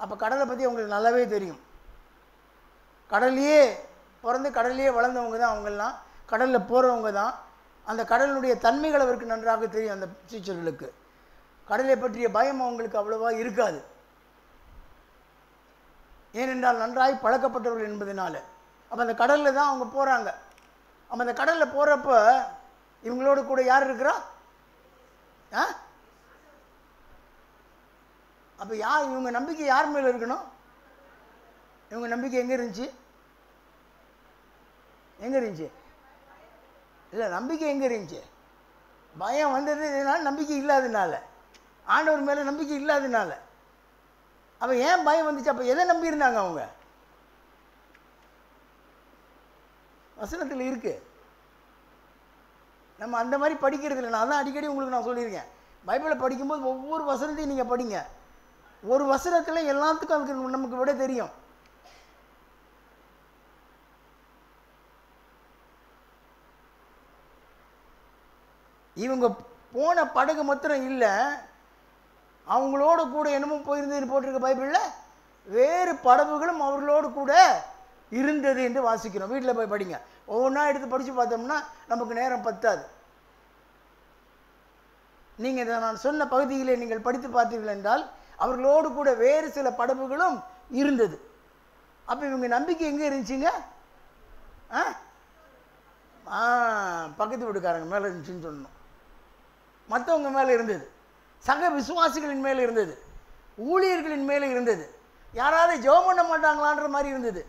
அப்போ கடலை பற்றி அவங்களுக்கு நல்லாவே தெரியும். கடல்லையே பிறந்து கடல்லையே வளர்ந்தவங்க தான் அவங்கெல்லாம், கடலில் போகிறவங்க தான். அந்த கடலினுடைய தன்மைகள் அவருக்கு நன்றாக தெரியும். அந்த சீஷர்களுக்கு கடலை பற்றிய பயம் அவங்களுக்கு அவ்வளவா இருக்காது. ஏனென்றால் நன்றாய் பழக்கப்பட்டவர்கள் என்பதனால. அப்போ அந்த கடலில் தான் அவங்க போகிறாங்க. அப்போ அந்த கடலில் போகிறப்ப இவங்களோட கூட யார் இருக்கிறா? அப்போ யார் இவங்க நம்பிக்கை யார் மேலே இருக்கணும்? இவங்க நம்பிக்கை எங்கே இருந்துச்சு? எங்கே இருந்துச்சு? இல்லை, நம்பிக்கை எங்கே இருந்துச்சு? பயம் வந்தது இதனால, நம்பிக்கை இல்லாததுனால, ஆண்டவர் மேலே நம்பிக்கை இல்லாததுனால. அப்போ ஏன் பயம் வந்துச்சு? அப்போ எதை நம்பி இருந்தாங்க அவங்க? வசனத்தில் இருக்கு. நம்ம அந்த மாதிரி படிக்கிறது இல்லை. நான் தான் அடிக்கடி உங்களுக்கு நான் சொல்லியிருக்கேன், பைபிளை படிக்கும்போது ஒவ்வொரு வசனத்தையும் நீங்கள் படிங்க. ஒரு வசனத்தில் எல்லாத்துக்கும் அதுக்கு நமக்கு விட தெரியும். இவங்க போன படகு மாத்திரம் இல்லை, அவங்களோட கூட என்னமோ போயிருந்ததுன்னு போட்டிருக்க பைபிளில், வேறு படகுகளும் அவர்களோடு கூட இருந்தது என்று வாசிக்கிறோம். வீட்டில் போய் படிங்க. ஒவ்வொன்றா எடுத்து படித்து பார்த்தோம்னா நமக்கு நேரம் பத்தாது. நீங்கள் இதை நான் சொன்ன பகுதியிலே நீங்கள் படித்து பார்த்தீர்கள் என்றால் அவர்களோடு கூட வேறு சில படகுகளும் இருந்தது. அப்போ இவங்க நம்பிக்கை எங்கே இருந்துச்சுங்க? பக்கத்து வீட்டுக்காரங்க மேலே இருந்துச்சுன்னு சொல்லணும். மற்றவங்க மேலே இருந்தது, சக விசுவாசிகளின் மேலே இருந்தது, ஊழியர்களின் மேலே இருந்தது. யாராவது ஜெபம் பண்ண மாட்டாங்களான்ற மாதிரி இருந்தது.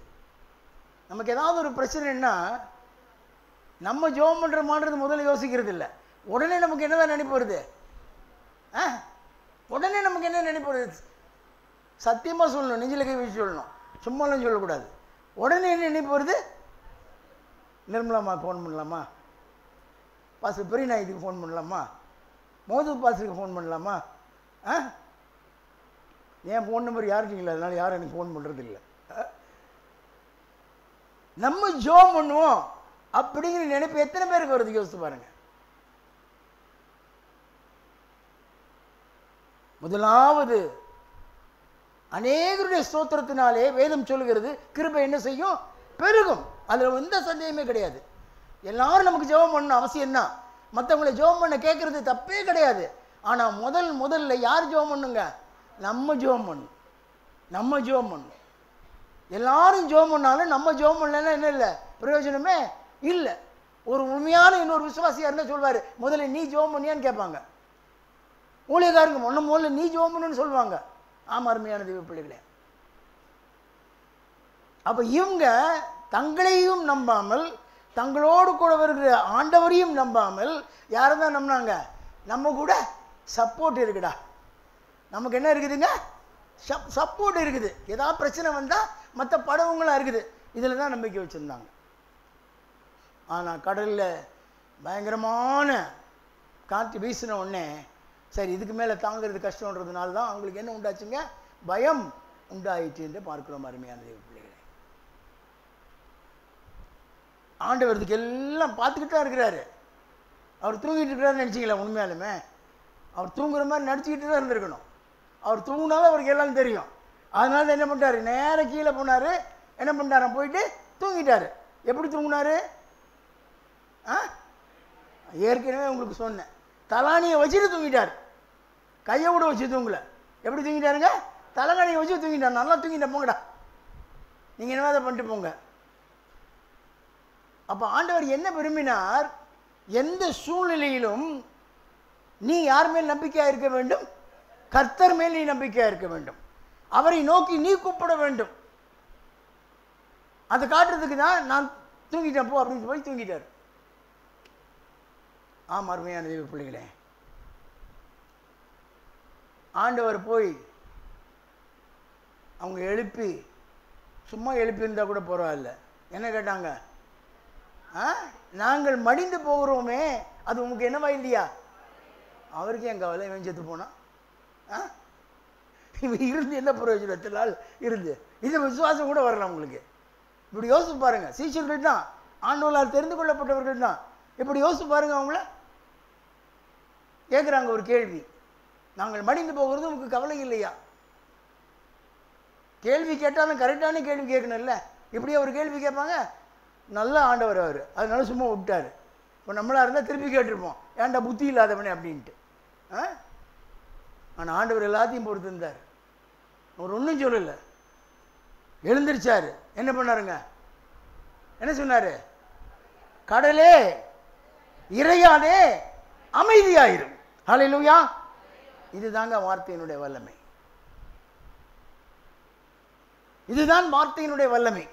நமக்கு ஏதாவது ஒரு பிரச்சனைன்னா நம்ம ஜெபம் பண்ணுறோமான்றது முதல்ல யோசிக்கிறது இல்லை. உடனே நமக்கு என்னதான் நினைப்பு வருது? உடனே நமக்கு என்ன நினைப்பு வருது? சத்தியமாக சொல்லணும், நெஞ்சில் கை வச்சு சொல்லணும், சும்மாலாம் சொல்லக்கூடாது. உடனே என்ன நினைப்பு வருது? நிர்மலாமா ஃபோன் பண்ணலாமா? பாஸ்டர் பெரிய நாயத்துக்கு ஃபோன் பண்ணலாமா? மோது பாஸ்டருக்கு ஃபோன் பண்ணலாமா? என் ஃபோன் நம்பர் யாருக்கு இல்லை, அதனால யாரும் எனக்கு ஃபோன் பண்ணுறது இல்லை. நம்ம ஜெபம் பண்ணுவோம் அப்படிங்கிற நினைப்பு எத்தனை பேருக்கு வருது? யோசித்து பாருங்க. முதலாவது அநேகருடைய ஸ்தோத்திரத்தினாலே வேதம் சொல்லுகிறது கிருபை என்ன செய்யும்? பெருகும். அதில் எந்த சந்தேகமே கிடையாது. எல்லாரும் நமக்கு ஜெபம் பண்ணணும் அவசியம்தான். மற்றவங்களை ஜெபம் பண்ண கேட்கறது தப்பே கிடையாது. ஆனால் முதல்ல யார் ஜெபம் பண்ணுங்க? நம்ம ஜெபம் பண்ணணும். நம்ம ஜெபம் பண்ணணும். எல்லாரும் ஜெபம் பண்ணாலும் நம்ம ஜெபம் பண்ணலன்னா என்ன இல்லை, பிரயோஜனமே இல்லை. ஒரு உண்மையான இன்னொரு விசுவாசியாக இருந்தால் சொல்வார், முதல்ல நீ ஜெபம் பண்ணியான்னு கேட்பாங்க. ஊழியக்காரங்க முதல்ல நீ ஜெபம் பண்ணுன்னு சொல்லுவாங்க. ஆமாம், அருமையான தெய்வ பிள்ளைகளே. அப்போ இவங்க தங்களையும் நம்பாமல் தங்களோடு கூட வருகிற ஆண்டவரையும் நம்பாமல் யாரை தான் நம்பினாங்க? நம்ம கூட சப்போர்ட் இருக்குடா, நமக்கு என்ன இருக்குதுங்க? சப்போர்ட் இருக்குது. ஏதாவது பிரச்சனை வந்தால் மற்ற படவங்களாம் இருக்குது. இதில் தான் நம்பிக்கை வச்சுருந்தாங்க. ஆனால் கடலில் பயங்கரமான காற்று வீசின உடனே சரி இதுக்கு மேலே தாங்கிறது கஷ்டன்றதுனால தான் அவங்களுக்கு என்ன உண்டாச்சுங்க? பயம் உண்டாயிற்று என்று பார்க்கிறோம். அருமையான தேவ பிள்ளைகளே, ஆண்டவர் இதுக்கு எல்லாம் பார்த்துக்கிட்டு தான் இருக்கிறாரு. அவர் தூங்கிட்டு இருக்கிறாருன்னு நினச்சிங்களா? உண்மையாலுமே அவர் தூங்குற மாதிரி நடிச்சுக்கிட்டு தான் இருந்திருக்கணும். அவர் தூங்கினாலும் அவருக்கு எல்லாம் தெரியும். அதனால என்ன பண்ணிட்டாரு? நேராக கீழே போனார். என்ன பண்ணிட்டாரு? போயிட்டு தூங்கிட்டார். எப்படி தூங்கினார்? ஏற்கனவே உங்களுக்கு சொன்னேன், தலானியை வச்சுட்டு தூங்கிட்டார். கையை விட வச்சு தூங்கல. எப்படி தூங்கிட்டாருங்க? தலைகாணியை வச்சு தூங்கிட்டார். நல்லா தூங்கிட்டேன், போங்கடா, நீங்கள் என்ன அதை பண்ணிட்டு போங்க. அப்போ ஆண்டவர் என்ன விரும்பினார்? எந்த சூழ்நிலையிலும் நீ யார் மேல் நம்பிக்கையாக இருக்க வேண்டும்? கர்த்தர் மேல் நீ நம்பிக்கையாக இருக்க வேண்டும். அவரை நோக்கி நீ கூப்பிட வேண்டும். அதை காட்டுறதுக்கு தான் நான் தூங்கிட்டேன் போ அப்படின்னு போய் தூங்கிட்டார். ஆமாம் அருமையான தெய்வ பிள்ளைகளே, ஆண்டவர் போய் அவங்க எழுப்பி, சும்மா எழுப்பியிருந்தா கூட பரவாயில்ல, என்ன கேட்டாங்க? நாங்கள் மடிந்து போகிறோமே, அது உங்களுக்கு என்னவா இல்லையா? அவருக்கு என் கவலை, இவன் செத்து போனா இவன் இருந்து என்ன பிரயோஜனத்தினால் இருந்து இது விசுவாசம் கூட வரலாம் உங்களுக்கு. இப்படி யோசிச்சு பாருங்க. சீஷர்கள் தான், ஆண்டவரால் தெரிந்து கொள்ளப்பட்டவர்கள் தான். இப்படி யோசிச்சு பாருங்க. அவங்கள கேட்குறாங்க ஒரு கேள்வி, நாங்கள் மடிந்து போகிறது உங்களுக்கு கவலை இல்லையா? கேள்வி கேட்டாலும் கரெக்டான கேள்வி கேட்கணும்ல. இப்படியே ஒரு கேள்வி கேட்பாங்க. நல்ல ஆண்டவர் அவர், அதனால சும்மா விட்டார். இப்போ நம்மளாக இருந்தால் திருப்பி கேட்டிருப்போம், ஏன்டா புத்தி இல்லாதவனே அப்படின்ட்டு. ஆனால் ஆண்டவர் எல்லாத்தையும் பொறுத்திருந்தார். அவர் ஒன்றும் சொல்லலை, எழுந்திருச்சார். என்ன பண்ணாருங்க? என்ன சொன்னார்? கடலே இறையாதே, அமைதியாயிரும். ஹல்லேலூயா. இதுதாங்க வார்த்தையினுடைய வல்லமை. இதுதான் வார்த்தையினுடைய வல்லமை.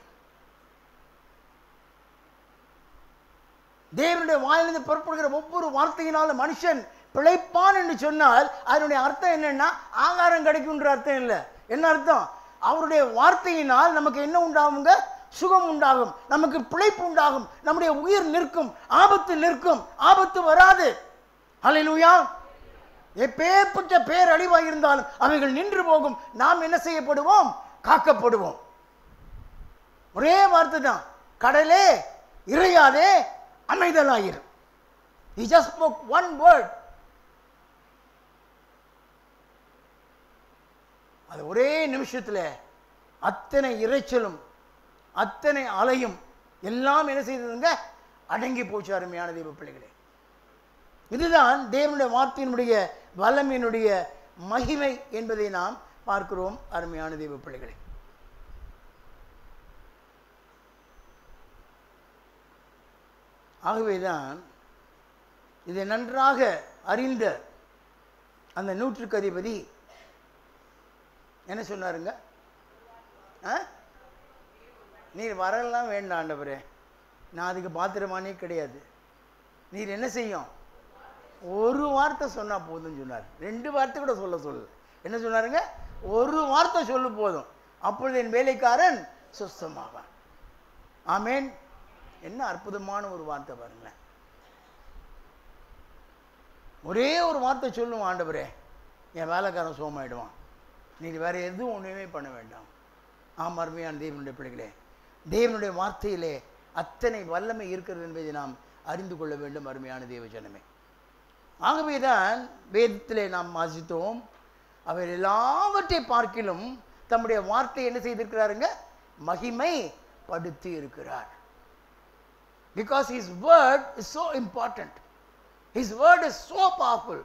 தேவனுடைய வாயிலிருந்து புறப்படுகிற ஒவ்வொரு வார்த்தையினாலும் மனுஷன் பிழைப்பான் என்று சொன்னால் அதனுடைய அர்த்தம் என்னன்னா ஆகாரம் கிடைக்கும்ன்ற அர்த்தம் இல்லை. என்ன அர்த்தம்? அவருடைய வார்த்தையினால் நமக்கு என்ன உண்டாகுங்க? சுகம் உண்டாகும், நமக்கு பிழைப்பு உண்டாகும், நம்முடைய உயிர் நிற்கும், ஆபத்து நிற்கும், ஆபத்து வராது. ஹல்லேலூயா. எப்பேற்பட்ட பேரழிவாக இருந்தாலும் அவைகள் நின்று போகும். நாம் என்ன செய்யப்படுவோம்? காக்கப்படுவோம். ஒரே வார்த்தை தான், கடலே இறையாதே, அமைதலாயிரும். He just spoke one word. அது ஒரே நிமிஷத்தில் அத்தனை இறைச்சலும் அத்தனை அலையும் எல்லாம் என்ன செய்ததுங்க? அடங்கி போச்சு. அருமையான தெய்வ பிள்ளைகளே, இதுதான் தேவனுடைய வார்த்தையினுடைய வல்லமையினுடைய மகிமை என்பதை நாம் பார்க்கிறோம். அருமையான தெய்வ பிள்ளைகளே, ஆகவேதான் இதை நன்றாக அறிந்த அந்த நூற்றுக்கு அதிபதி என்ன சொன்னாருங்க? நீர் வரலாம் வேண்டாம் ஆண்டவரே, நான் அதுக்கு பாத்திரமானே கிடையாது. நீர் என்ன செய்யும்? ஒரு வார்த்தை சொன்னால் போதும்னு சொன்னார். 2 வார்த்தை கூட சொல்ல என்ன சொன்னாருங்க? ஒரு வார்த்தை சொல்லு போதும், அப்பொழுது என் வேலைக்காரன் சுத்தமாவான். ஆமேன். என்ன அற்புதமான ஒரு வார்த்தை பாருங்களேன். ஒரே ஒரு வார்த்தை சொல்லுவோம், ஆண்டவரே என் வேலைக்காரன் சுகமாயிடுவான், நீ வேற எதுவும் ஒன்றுமே பண்ண வேண்டாம். ஆம் அருமையான தேவனுடைய பிள்ளைகளே, தேவனுடைய வார்த்தையிலே அத்தனை வல்லமை இருக்கிறது என்பதை நாம் அறிந்து கொள்ள வேண்டும். அருமையான தேவ ஜனமே, ஆகவேதான் வேதத்திலே நாம் வாசித்தோம், அவர் எல்லாவற்றை பார்க்கிலும் தம்முடைய வார்த்தை என்ன செய்திருக்கிறாருங்க? மகிமை படுத்தி இருக்கிறார். Because his word is so important. His word is so powerful.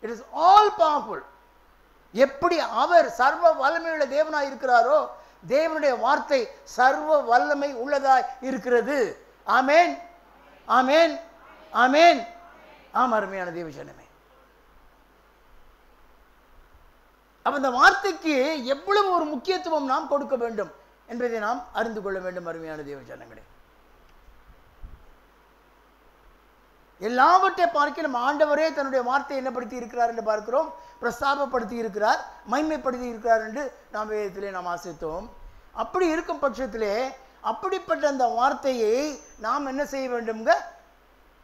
It is all powerful. எப்படி அவர் சர்வ வல்லமையுள்ள தேவனாய் இருக்கிறாரோ, தேவனுடைய வார்த்தை சர்வ வல்லமை உள்ளதாய் இருக்கிறது. ஆமேன், ஆமேன், ஆமேன். ஆம் அருமையான தேவ ஜனமே, அப்ப இந்த வார்த்தைக்கு எவ்வளவு ஒரு முக்கியத்துவம் நாம் கொடுக்க வேண்டும் என்பதை நாம் அறிந்து கொள்ள வேண்டும். அருமையான தேவ ஜனங்களே, எல்லாவற்றை பார்க்கலாம் ஆண்டவரே தன்னுடைய வார்த்தை என்னப்படுத்தி இருக்கிறார் என்று பார்க்கிறோம், பிரஸ்தாபப்படுத்தி இருக்கிறார், மைமைப்படுத்தி இருக்கிறார் என்று நாம் வேதத்திலே நாம் வாசித்தோம். அப்படி இருக்கும் பட்சத்திலே அப்படிப்பட்ட அந்த வார்த்தையை நாம் என்ன செய்ய வேண்டும்ங்க?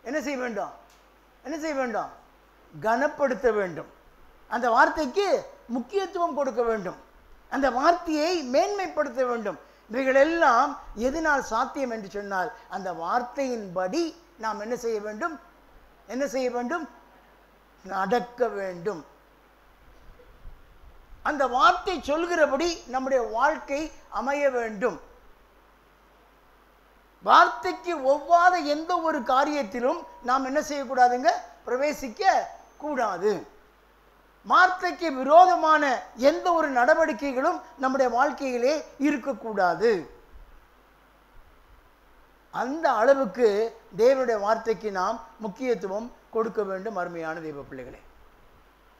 என்ன செய்ய வேண்டும்? என்ன செய்ய வேண்டும்? கனப்படுத்த வேண்டும். அந்த வார்த்தைக்கு முக்கியத்துவம் கொடுக்க வேண்டும். அந்த வார்த்தையை மேன்மைப்படுத்த வேண்டும். இவைகளெல்லாம் எதனால் சாத்தியம் என்று சொன்னால் அந்த வார்த்தையின்படி நாம் என்ன செய்ய வேண்டும்? என்ன செய்ய வேண்டும்? நடக்க வேண்டும். அந்த வார்த்தை சொல்கிறபடி நம்முடைய வாழ்க்கை அமைய வேண்டும். வார்த்தைக்கு ஒவ்வாத எந்த ஒரு காரியத்திலும் நாம் என்ன செய்யக்கூடாதுங்க? பிரவேசிக்க கூடாது. வார்த்தைக்கு விரோதமான எந்த ஒரு நடவடிக்கைகளும் நம்முடைய வாழ்க்கையிலே இருக்கக்கூடாது. அந்த அளவுக்கு தேவனுடைய வார்த்தைக்கு நாம் முக்கியத்துவம் கொடுக்க வேண்டும் அருமையான தேவ பிள்ளைகளே.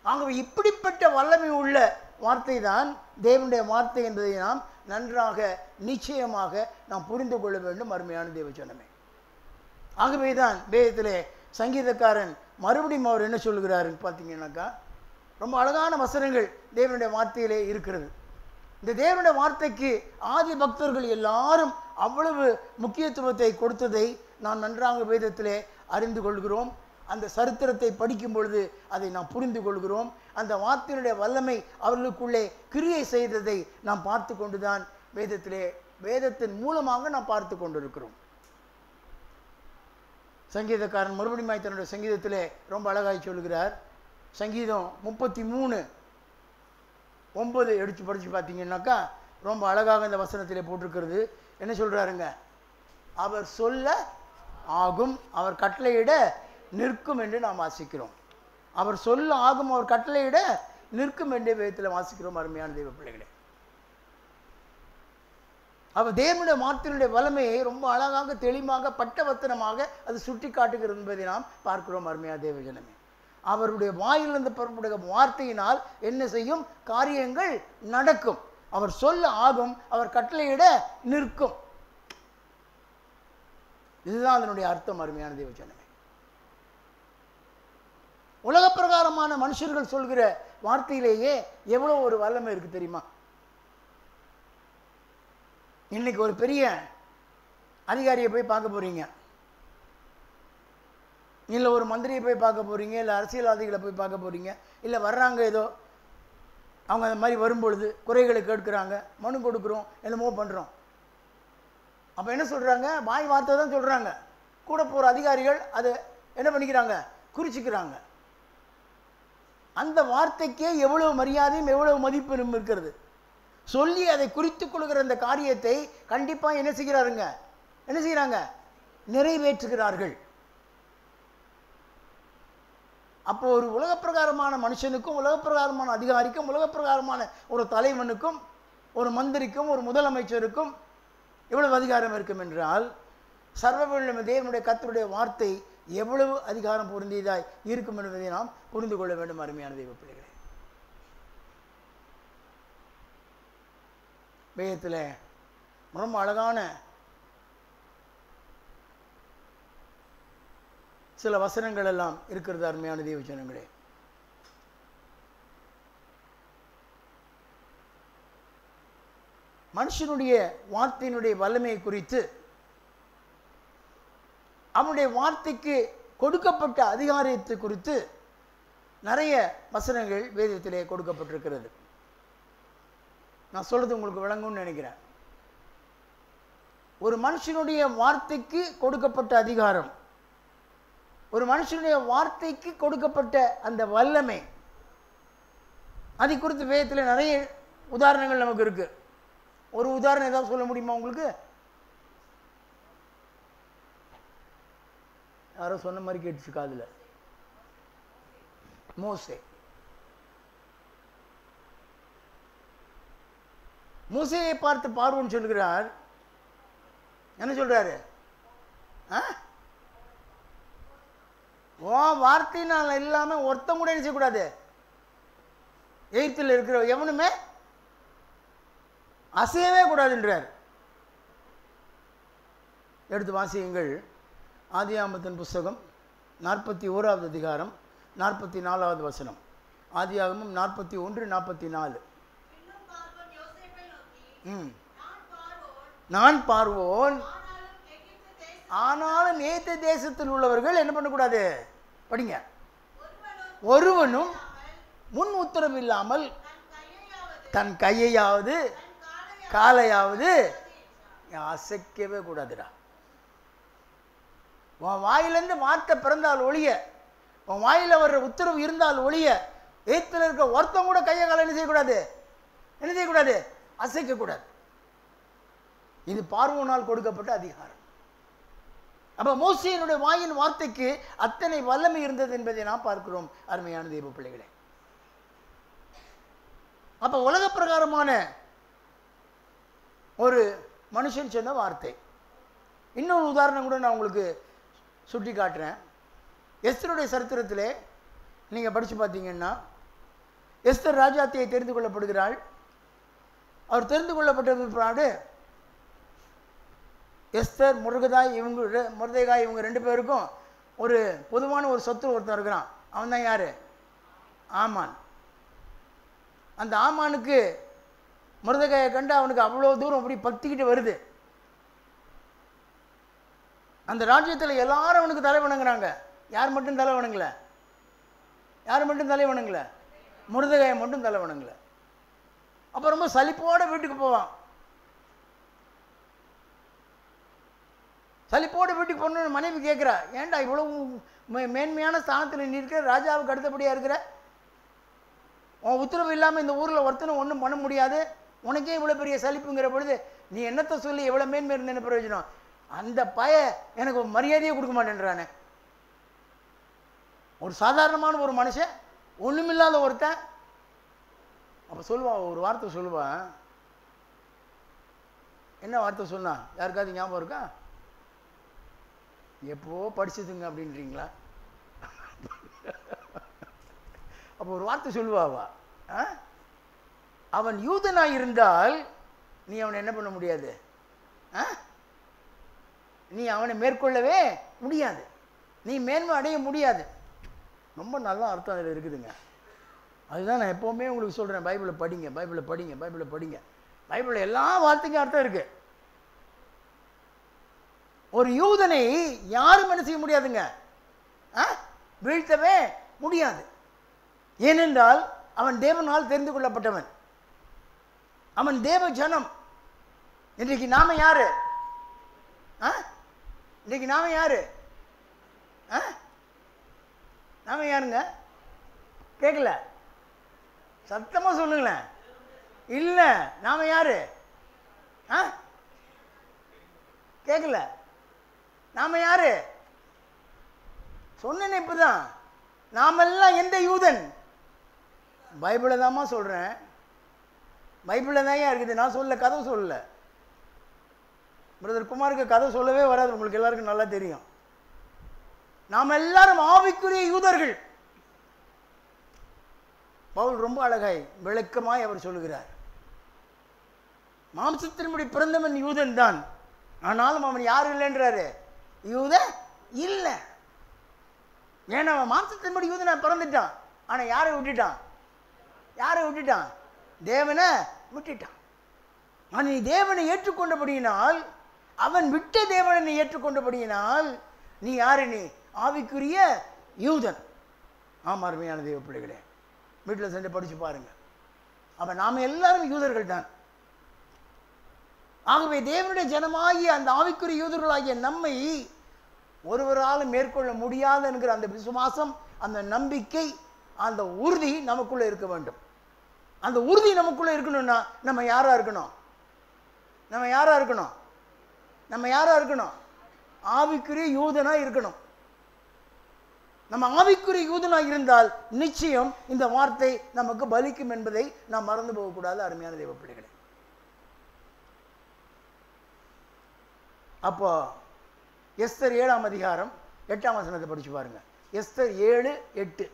ஆகவே இப்படிப்பட்ட வல்லமை உள்ள வார்த்தை தான் தேவனுடைய வார்த்தை என்பதை நாம் நன்றாக நிச்சயமாக நாம் புரிந்து கொள்ள வேண்டும் அருமையான தேவ ஜனமே. ஆகவே தான் வேதத்திலே சங்கீதக்காரன் மறுபடியும் அவர் என்ன சொல்கிறாருன்னு பார்த்தீங்கன்னாக்கா, ரொம்ப அழகான வசனங்கள் தேவனுடைய வார்த்தையிலே இருக்கிறது. இந்த தேவனுடைய வார்த்தைக்கு ஆதி பக்தர்கள் எல்லாரும் அவ்வளவு முக்கியத்துவத்தை கொடுத்ததை நாம் நன்றாக வேதத்திலே அறிந்து கொள்கிறோம். அந்த சரித்திரத்தை படிக்கும் பொழுது அதை நாம் புரிந்து கொள்கிறோம். அந்த வார்த்தையினுடைய வல்லமை அவர்களுக்குள்ளே கிரியை செய்ததை நாம் பார்த்து கொண்டுதான் வேதத்தின் மூலமாக நாம் பார்த்து கொண்டிருக்கிறோம். சங்கீதக்காரன் மறுபடியும் தன்னுடைய சங்கீதத்திலே ரொம்ப அழகாய் சொல்கிறார். சங்கீதம் 33:9 எடுத்து படித்து பார்த்தீங்கன்னாக்கா ரொம்ப அழகாக இந்த வசனத்திலே போட்டிருக்கிறது. என்ன சொல்கிறாருங்க? அவர் சொல்ல ஆகும், அவர் கட்டளையிட நிற்கும் என்று நாம் வாசிக்கிறோம். அவர் சொல்ல ஆகும், அவர் கட்டளையிட நிற்கும் என்று வேதத்தில் வாசிக்கிறோம் அருமையான தெய்வ பிள்ளைகளே. அவர் தேவனுடைய வார்த்தையினுடைய வல்லமையை ரொம்ப அழகாக தெளிவாக பட்டவத்தனமாக அது சுட்டி காட்டுகிறது என்பதை நாம் பார்க்கிறோம் அருமையான தேவ ஜனமே. அவருடைய வாயிலிருந்து புறப்படுகிற வார்த்தையினால் என்ன செய்யும்? காரியங்கள் நடக்கும். அவர் சொல்ல ஆகும், அவர் கட்டளையிட நிற்கும். இதுதான் அதனுடைய அர்த்தம் அருமையான தேவ ஜனமே. உலக பிரகாரமான மனுஷர்கள் சொல்கிற வார்த்தையிலேயே எவ்வளோ ஒரு வல்லமை இருக்கு தெரியுமா? இன்னைக்கு ஒரு பெரிய அதிகாரியை போய் பார்க்க போறீங்க, இல்லை ஒரு மந்திரியை போய் பார்க்க போறீங்க, இல்லை அரசியல்வாதிகளை போய் பார்க்க போறீங்க, இல்லை வர்றாங்க ஏதோ அவங்க அந்த மாதிரி வரும்பொழுது குறைகளை கேட்குறாங்க, மனு கொடுக்குறோம், என்னமோ பண்ணுறோம். அப்போ என்ன சொல்கிறாங்க? வாய் வார்த்தை தான் சொல்கிறாங்க. கூட போகிற அதிகாரிகள் அதை என்ன பண்ணிக்கிறாங்க? குறிச்சிக்கிறாங்க. அந்த வார்த்தைக்கே எவ்வளவு மரியாதையும் எவ்வளவு மதிப்பெரும் இருக்கிறது. சொல்லி அதை குறித்து கொள்கிற அந்த காரியத்தை கண்டிப்பாக என்ன செய்கிறாருங்க? என்ன செய்கிறாங்க? நிறைவேற்றுகிறார்கள். அப்போ ஒரு உலக பிரகாரமான மனுஷனுக்கும் உலக பிரகாரமான அதிகாரிக்கும் உலக பிரகாரமான ஒரு தலைவனுக்கும் ஒரு மந்திரிக்கும் ஒரு முதலமைச்சருக்கும் எவ்வளவு அதிகாரம் இருக்கும் என்றால் சர்வவல்லமை தேவனுடைய கர்த்தருடைய வார்த்தை எவ்வளவு அதிகாரம் பொருந்தியதாய் இருக்கும் என்பதை நாம் புரிந்து கொள்ள வேண்டும் அருமையான தெய்வ பிள்ளைகளே. வேதத்தில் ரொம்ப அழகான சில வசனங்கள் எல்லாம் இருக்கிறது அருமையான தெய்வ ஜனங்களே. மனுஷனுடைய வார்த்தையினுடைய வல்லமையை குறித்து அவனுடைய வார்த்தைக்கு கொடுக்கப்பட்ட அதிகாரத்தை குறித்து நிறைய வசனங்கள் வேதத்திலே கொடுக்கப்பட்டிருக்கிறது. நான் சொல்றது உங்களுக்கு விளங்கும்னு நினைக்கிறேன். ஒரு மனுஷனுடைய வார்த்தைக்கு கொடுக்கப்பட்ட அதிகாரம், ஒரு மனுஷனுடைய வார்த்தைக்கு கொடுக்கப்பட்ட அந்த வல்லமை, அதை குறித்து வேதத்தில் நிறைய உதாரணங்கள் நமக்கு இருக்கு. ஒரு உதாரணம் ஏதாவது சொல்ல முடியுமா உங்களுக்கு? யாரோ சொன்ன மாதிரி கேட்டுச்சு காதுல. மோசே. மூசையை பார்த்து பார்வோன் சொல்கிறார், என்ன சொல்றாரு? வார்த்தையினால் இல்லாம ஒருத்தம் கூட என்ன செய்யக்கூடாது, எகிப்தில் இருக்கிற எவனுமே அசையவே கூடாதுன்றார். எடுத்து வாசியுங்கள். ஆதியாகமத்தின் புஸ்தகம் 41வது அதிகாரம் 44வது வசனம். ஆதியாகமம் 41:44. நான் பார்வோன், ஆனாலும் எகிப்து தேசத்தில் உள்ளவர்கள் என்ன பண்ணக்கூடாது? படிங்க. ஒருவனும் முன் உத்தரவு இல்லாமல் தன் கையையாவது காலையாவது அசைக்கவே கூடாதுடா. உன் வாயிலிருந்து வார்த்தை பிறந்தால் ஒழிய, உன் வாயில வர்ற உத்தரவு இருந்தால் ஒழிய, எகிப்தில் இருக்க ஒருத்தம் கூட கையை காலை என்ன செய்யக்கூடாது? என்ன செய்யக்கூடாது? அசைக்கக்கூடாது. இது பார்வோனால் கொடுக்கப்பட்ட அதிகாரம். அப்ப மோசேயினுடைய வாயின் வார்த்தைக்கு அத்தனை வல்லமை இருந்தது என்பதை நாம் பார்க்கிறோம். அருமையான தேவ பிள்ளைகளே, அப்ப உலக பிரகாரமான ஒரு மனுஷன் சொன்ன வார்த்தை. இன்னொரு உதாரணம் கூட நான் உங்களுக்கு சுட்டி காட்டுறேன். எஸ்தருடைய சரித்திரத்திலே நீங்க படிச்சு பார்த்தீங்கன்னா, எஸ்தர் ராஜாத்தியை தெரிந்து கொள்ளப்படுகிறாள். அவர் தெரிந்து கொள்ளப்பட்ட பிற்பாடு எஸ்தர், முருகதாய் முருதைகாய் இவங்க 2 பேருக்கும் ஒரு பொதுவான ஒரு சொத்து ஒருத்தன் இருக்கிறான். அவன் தான் யாரு? ஆமான். அந்த ஆமானுக்கு முருதைகாயை கண்டு அவனுக்கு அவ்வளோ தூரம் அப்படி பத்திக்கிட்டு வருது. அந்த ராஜ்யத்தில் எல்லாரும் அவனுக்கு தலை வணங்குறாங்க. யார் மட்டும் தலை வணங்கல? யார் மட்டும் தலை வணங்கல? முருதைகாயை மட்டும் தலை வணங்கல. அப்போ ரொம்ப சலிப்போட வீட்டுக்கு போவான். சலிப்போடு வீட்டுக்கு போகணுன்னு மனைவி கேட்குறா, ஏன்டா இவ்வளவு மேன்மையான ஸ்தானத்தில் நீ இருக்கிற, ராஜாவுக்கு அடுத்தபடியாக இருக்கிற, உன் உத்தரவு இல்லாமல் இந்த ஊரில் ஒருத்தனை ஒன்றும் பண்ண முடியாது, உனக்கே இவ்வளோ பெரிய சலிப்புங்கிற பொழுது நீ என்னத்தை சொல்லி எவ்வளோ மேன்மை இருந்தேன்னு பிரயோஜனம்? அந்த பய எனக்கு மரியாதையே கொடுக்க மாட்டேன்றானே. ஒரு சாதாரணமான ஒரு மனுஷன், ஒன்றுமில்லாத ஒருத்தன். அப்போ சொல்லுவான், ஒரு வார்த்தை சொல்லுவான். என்ன வார்த்தை சொன்னா? யாருக்காவது ஞாபகம் இருக்கா? எப்போ படிச்சதுங்க அப்படின்றீங்களா? அப்போ ஒரு வார்த்தை சொல்லுவாவா, அவன் யூதனாய் இருந்தால் நீ அவனை என்ன பண்ண முடியாது? நீ அவனை மேற்கொள்ளவே முடியாது, நீ மேன்மை அடைய முடியாது. ரொம்ப நல்ல அர்த்தம் அதில் இருக்குதுங்க. அதுதான் நான் எப்போவுமே உங்களுக்கு சொல்கிறேன், பைபிளை படிங்க, பைபிளை படிங்க, பைபிளை படிங்க. பைபிளில் எல்லா வார்த்தைக்கும் அர்த்தம் இருக்கு. ஒரு யூதனை யாரும் என்ன செய்ய முடியாதுங்க? வீழ்த்தவே முடியாது. ஏனென்றால் அவன் தேவனால் தெரிந்து கொள்ளப்பட்டவன், அவன் தேவ ஜனம். இன்றைக்கு நாம யாரு? இன்றைக்கு நாம யாரு? நாம யாருங்க? கேட்கல, சத்தமா சொல்லுங்களேன். இல்ல, நாம யாரு? கேட்கல, நாம யாரு? சொன்னேன் இப்பதான். நாமெல்லாம் எந்த யூதன்? பைபிளை தான்மா சொல்றேன், பைபிளில் தான் இருக்குது. நான் சொல்ல, கதை சொல்லல. பிரதர் குமாருக்கு கதை சொல்லவே வராது, உங்களுக்கு எல்லாருக்கும் நல்லா தெரியும். நாம் எல்லாரும் ஆவிக்குரிய யூதர்கள். பவுல் ரொம்ப அழகாய் விளக்கமாய் அவர் சொல்லுகிறார், மாம்சத்தின்படி பிறந்தவன் யூதன் தான், ஆனாலும் அவன் யாரு இல்லைன்றாரு? யூத இல்லை. ஏன்னா அவன் மாம்சத்தின்படி யூதனை பிறந்துட்டான், ஆனா யாரை விட்டுட்டான்? யாரை விட்டுட்டான்? தேவனை விட்டுட்டான். ஆனா நீ தேவனை ஏற்றுக்கொண்டபடியினால், அவன் விட்ட தேவனை நீ ஏற்றுக்கொண்டபடியினால் நீ யாரு? நீ ஆவிக்குரிய யூதன். ஆமா, அருமையான தேவ பிள்ளைகளே, வீட்டில் சென்று படிச்சு பாருங்க. அப்ப நாம எல்லாரும் யூதர்கள் தான். ஆகவே தேவனுடைய ஜனமாகிய அந்த ஆவிக்குரிய யூதர்களாகிய நம்மை ஒருவராலும் மேற்கொள்ள முடியாது என்கிற அந்த விசுவாசம், அந்த நம்பிக்கை, அந்த உறுதி நமக்குள்ள இருக்க வேண்டும். அந்த உறுதி நமக்குள்ள இருக்கணும்னா நம்ம யாரா இருக்கணும்? நம்ம யாரா இருக்கணும்? நம்ம யாரா இருக்கணும்? ஆவிக்குரிய யூதனா இருக்கணும். நம்ம ஆவிக்குரிய யூதனா இருந்தால் நிச்சயம் இந்த வார்த்தை நமக்கு பலிக்கும் என்பதை நாம் மறந்து போகக்கூடாது. அருமையான தேவ பிள்ளைகளே, அப்போ எஸ்தர் 7ஆம் அதிகாரம் 8ஆம் வசனத்தை படிச்சு பாருங்க. எஸ்தர் 7:8.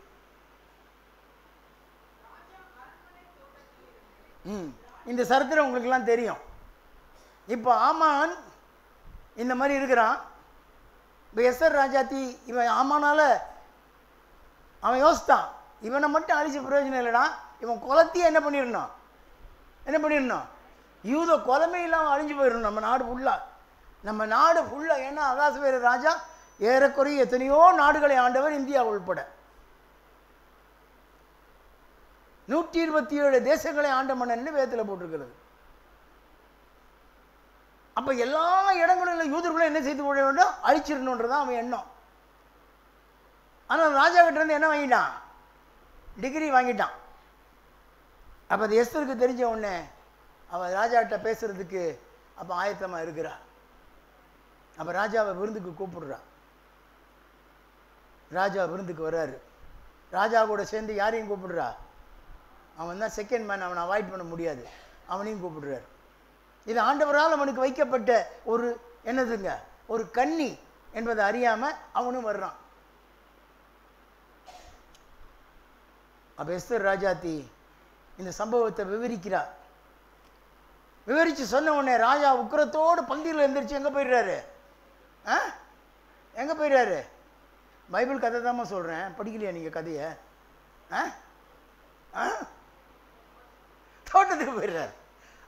இந்த சரித்திரம் உங்களுக்கு எல்லாம் தெரியும். இப்போ ஆமான் இந்த மாதிரி இருக்கிறான். இப்போ எஸ்தர் ராஜாத்தி இவன் ஆமானால அவன் யோசித்தான், இவனை மட்டும் அழிச்ச பிரயோஜனம் இல்லைடா, இவன் குலத்தையே என்ன பண்ணிடணும் யூத குலமே இல்லாமல் அழிஞ்சு போயிடணும் நம்ம நாடு ஃபுல்லாக. ஏன்னா அகாசுவேர ராஜா ஏறக்குறைய எத்தனையோ நாடுகளை ஆண்டவர், இந்தியா உள்பட 127 தேசங்களை ஆண்ட மன்னன்னு வேதத்தில் போட்டிருக்கிறது. அப்போ எல்லா இடங்களிலும் யூதர்களும் என்ன செய்து கொள்ள வேண்டும், அழிச்சிடணுன்றதான் அவன் எண்ணம். ஆனால் ராஜா கிட்ட இருந்து என்ன வாங்கிட்டான், டிகிரி வாங்கிட்டான். அப்போ அது எஸ்தருக்கு தெரிஞ்ச உடனே அவன் ராஜாக்கிட்ட பேசுறதுக்கு அப்போ ஆயத்தமாக இருக்கிறா. அப்போ ராஜாவை விருந்துக்கு கூப்பிடுறா. ராஜா விருந்துக்கு வர்றாரு. ராஜா கூட சேர்ந்து யாரையும் கூப்பிடுறா, அவன் தான் செகண்ட் மேன், அவனை அவாய்ட் பண்ண முடியாது, அவனையும் கூப்பிடுறாரு. இது ஆண்டவரால் அவனுக்கு வைக்கப்பட்ட ஒரு என்னதுங்க, ஒரு கன்னி என்பதை அறியாமல் அவனும் வர்றான். அப்போ எஸ்தர் ராஜாத்தி இந்த சம்பவத்தை விவரிக்கிறார். விவரித்து சொன்ன உடனே ராஜா உக்கிரத்தோடு பந்தியில் எழுந்திரிச்சு எங்கே போயிடுறாரு, பைபிள் கதை தாம்மா சொல்கிறேன், படிக்கலையா நீங்கள் கதையை? தோட்டத்துக்கு போயிடுறாரு,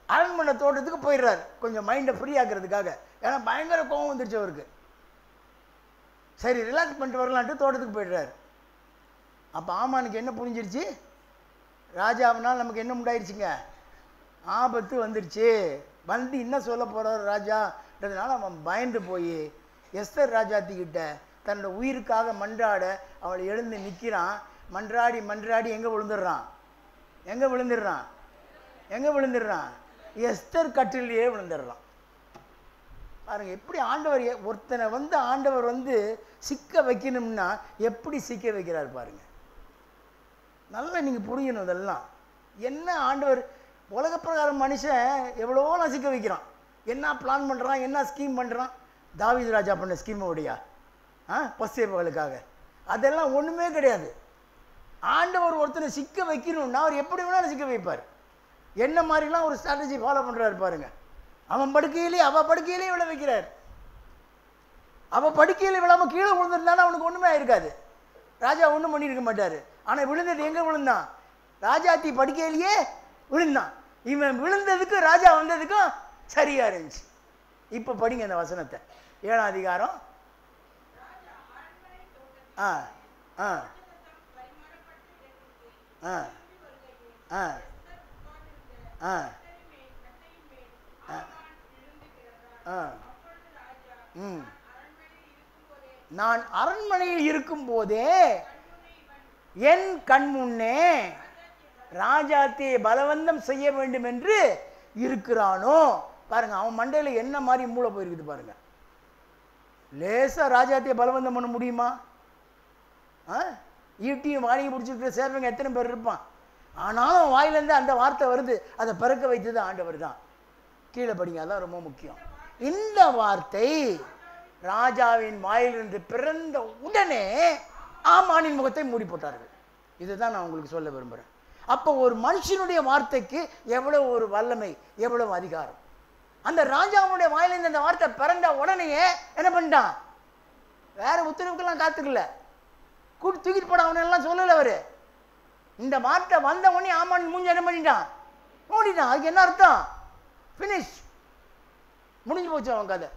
அரண்மனை தோட்டத்துக்கு போயிடுறாரு, கொஞ்சம் மைண்டை ஃப்ரீ ஆக்கிறதுக்காக. ஏன்னா பயங்கர கோவம் வந்துருச்சு அவருக்கு. சரி ரிலாக்ஸ் பண்ணிட்டு வரலான்ட்டு தோட்டத்துக்கு போயிடுறாரு. அப்போ ஆமானுக்கு என்ன புரிஞ்சிருச்சு, ராஜாவினால் நமக்கு என்ன உண்டாயிருச்சுங்க, ஆபத்து வந்துருச்சு, வந்து என்ன சொல்ல போகிறார் ராஜான்றதுனால அவன் பயந்து போய் எஸ்தர் ராஜாத்திக்கிட்ட தன்னோட உயிருக்காக மன்றாட அவளை எழுந்து நிற்கிறான். மன்றாடி எங்கே விழுந்துடுறான், எஸ்தர் கட்டிலேயே விழுந்துடுறான். பாருங்க எப்படி ஆண்டவர் ஒருத்தனை வந்து ஆண்டவர் வந்து சிக்க வைக்கணும்னா எப்படி சிக்க வைக்கிறார் பாருங்க. நல்லா நீங்கள் புரியணும். இதெல்லாம் என்ன ஆண்டவர் உலக பிரகாரம் மனுஷன் எவ்வளவோ சிக்க வைக்கிறான், என்ன பிளான் பண்ணுறான், என்ன ஸ்கீம் பண்ணுறான். தாவீது ராஜா பண்ண ஸ்கீம் உடையா பசேபர்களுக்காக அதெல்லாம் ஒன்றுமே கிடையாது. ஆண்டவர் ஒருத்தனை சிக்க வைக்கணும்னா அவர் எப்படி வேணாலும் சிக்க வைப்பார். என்ன மாதிரிலாம் ஒரு ஸ்ட்ராட்டஜி ஃபாலோ பண்ணுறாரு பாருங்க. அவன் படுக்கையிலே அவள் படுக்கையிலே விழ வைக்கிறார். அவள் படுக்கையில் விழாமல் கீழே விழுந்துருந்தாலும் அவனுக்கு ஒன்றுமே ஆயிருக்காது, ராஜா ஒன்றும் பண்ணியிருக்க மாட்டார். ஆனால் விழுந்தது எங்கே விழுந்தான், ராஜாத்தி படுக்கையிலேயே விழுந்தான். இவன் விழுந்ததுக்கு ராஜா வந்ததுக்கும் சரியா இருந்துச்சு. இப்போ படிங்க அந்த வசனத்தை, 7ஆம் அதிகாரம். ஆ ஆ ஆ ஆ ஆ நான் அரண்மனையில் இருக்கும் போதே என் கண் முன்னே ராஜாத்தியை பலவந்தம் செய்ய வேண்டும் என்று இருக்கிறானோ. பாருங்க அவன் மண்டையில் என்ன மாதிரி மூளை போயிருக்குது பாருங்க. லேசா ராஜாத்தியை பலவந்தம் பண்ண முடியுமா? ஈட்டியும் வாணியை பிடிச்சிருக்கிற சேவங்க எத்தனை பேர் இருப்பான். ஆனாலும் வாயிலேருந்து அந்த வார்த்தை வருது, அதை பிறக்க வைத்தது ஆண்டவர் தான். கீழே படிங்க, அதான் ரொம்ப முக்கியம். இந்த வார்த்தை ராஜாவின் வாயிலிருந்து பிறந்த உடனே ஆமானின் முகத்தை மூடி போட்டார்கள். இதுதான் நான் உங்களுக்கு சொல்ல விரும்புகிறேன். அப்போ ஒரு மனுஷனுடைய வார்த்தைக்கு எவ்வளவு ஒரு வல்லமை, எவ்வளவு அதிகாரம். அந்த ராஜாவுடைய வாயிலிருந்து அந்த வார்த்தை பிறந்த உடனேயே என்ன பண்ணிட்டான், வேற உத்தரவுக்கெல்லாம் காத்துக்கல, கூட்டி தூக்கிட்டு போட அவனெல்லாம் சொல்லலை அவரு. இந்த வார்த்தை வந்த உடனே ஆமான் மூஞ்சி என்ன பண்ணிட்டான், மூடிட்டான். அதுக்கு என்ன அர்த்தம், ஃபினிஷ், முடிஞ்சு போச்சு அவன் கதை.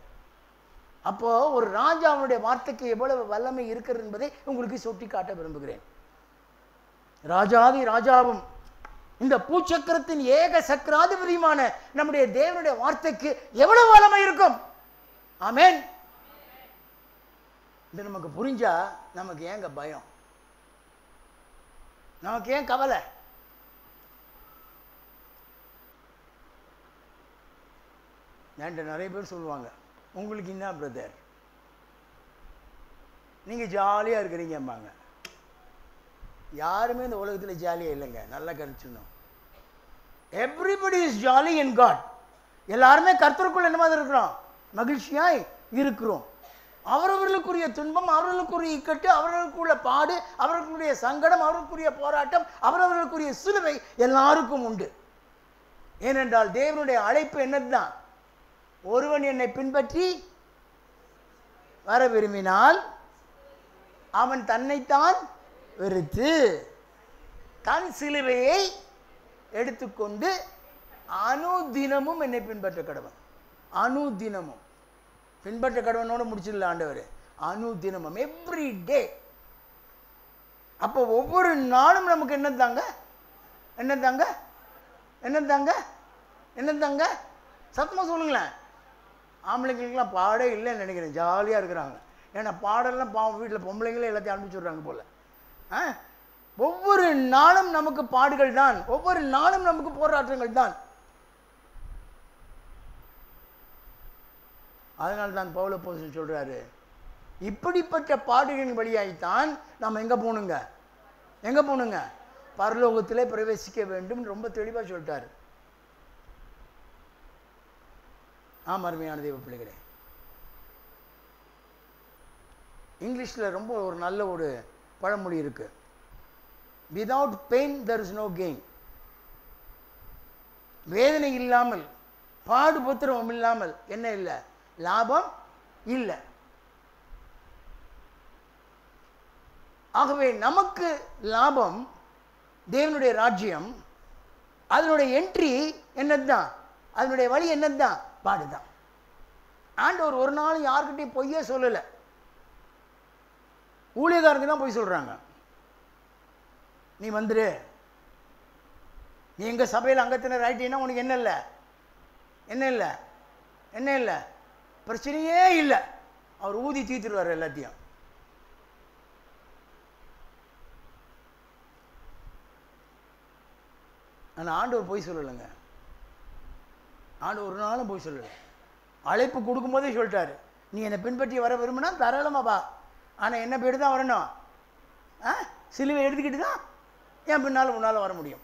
அப்போ ஒரு ராஜாவுடைய வார்த்தைக்கு எவ்வளவு வல்லமை இருக்கிறது என்பதை உங்களுக்கு சுட்டி காட்ட விரும்புகிறேன். ராஜாதி ராஜாவும் இந்த பூச்சக்கரத்தின் ஏக சக்கராதிபதியுமான நம்முடைய தேவனுடைய வார்த்தைக்கு எவ்வளவு வல்லமை இருக்கும். ஆமென். இது நமக்கு புரிஞ்சா நமக்கு ஏங்க பயம், நமக்கு ஏன் கவலை? என்கிட்ட நிறைய பேர் சொல்லுவாங்க, உங்களுக்கு என்ன பிரதர் நீங்கள் ஜாலியாக இருக்கிறீங்கம்பாங்க. யாருமே இந்த உலகத்தில் ஜாலியாக இல்லைங்க, நல்லா கணிச்சிடணும். Everybody is jolly in God. எல்லாருமே கர்த்தருக்குள்ள என்ன மாதிரி இருக்கிறோம், மகிழ்ச்சியாய் இருக்கிறோம். அவரவர்களுக்குரிய துன்பம், அவர்களுக்குரிய இக்கட்டு, அவர்களுக்குள்ள பாடு, அவர்களுக்குரிய சங்கடம், அவர்களுக்குரிய போராட்டம், அவரவர்களுக்குரிய சிலுவை எல்லாருக்கும் உண்டு. ஏனென்றால் தேவனுடைய அழைப்பு என்னதுதான், ஒருவன் என்னை பின்பற்றி வர விரும்பினால் அவன் தன்னைத்தான் வெறுத்து தன் சிலுவையை எடுத்துக்கொண்டு அனுதினமும் என்னை பின்பற்ற கடவன். அனுதினமும் பின்பற்ற கடவனோடு முடிச்சிடல ஆண்டவர். அனுதினமும், எவ்ரி டே. அப்போ ஒவ்வொரு நாளும் நமக்கு என்ன தாங்க, என்ன தாங்க, என்ன தாங்க, என்ன தாங்க, சத்தமாக சொல்லுங்களேன். ஆம்பளைங்களுக்கெல்லாம் பாடே இல்லைன்னு நினைக்கிறேன், ஜாலியாக இருக்கிறாங்க. ஏன்னா பாடெல்லாம் பாவம் வீட்டில் பொம்பளைங்களே எல்லாத்தையும் அனுப்பிச்சுட்றாங்க போல். ஒவ்வொரு நாளும் நமக்கு பாடுகள் தான், ஒவ்வொரு நாளும் நமக்கு போராட்டங்கள் தான். அதனால தான் பவுல் அப்போஸ்தலன் சொல்றாரு, இப்படிப்பட்ட பாடுகளின் வழியாய்த்தான் நாம் எங்கே போகணுங்க, எங்கே போகணுங்க, பரலோகத்திலே பிரவேசிக்க வேண்டும். ரொம்ப தெளிவாக சொல்லிட்டாரு. அருமையான தெய்வ பிள்ளைகளே, இங்கிலீஷில் ரொம்ப ஒரு நல்ல ஒரு பழமொழி இருக்கு, without pain there is no gain. வேதனை இல்லாமல், பாடுபத்திரம் இல்லாமல் என்ன இல்லை, லாபம் இல்லை. ஆகவே நமக்கு லாபம் தேவனுடைய ராஜ்யம். அதனுடைய என்ட்ரி என்னதுதான், அதனுடைய வழி என்னதுதான், பாடுதான். ஆண்டவர் ஒரு நாள் யாருக்கிட்டையும் பொய்யே சொல்லலை. ஊழியக்காரங்க தான் போய் சொல்கிறாங்க, நீ வந்துரு, நீ எங்கள் சபையில் அங்கத்தினர் ஆயிட்டீங்கன்னா உனக்கு என்ன இல்லை, என்ன இல்லை, என்ன இல்லை, பிரச்சனையே இல்லை. அவர் ஊதி தீர்த்துருவார் எல்லாத்தையும். ஆனால் ஆண்டவர் போய் சொல்லலைங்க. ஆண்டவர் ஒரு நாளும் போய் சொல்லலை. அழைப்பு கொடுக்கும்போதே சொல்லிட்டாரு, நீ என்னை பின்பற்றி வர விரும்பினா தாராளமாக வா, ஆனால் என்ன போய்ட்டு தான் வரணும், சிலுவை எடுத்துக்கிட்டு தான் என் பின்னால் உன்னால் வர முடியும்.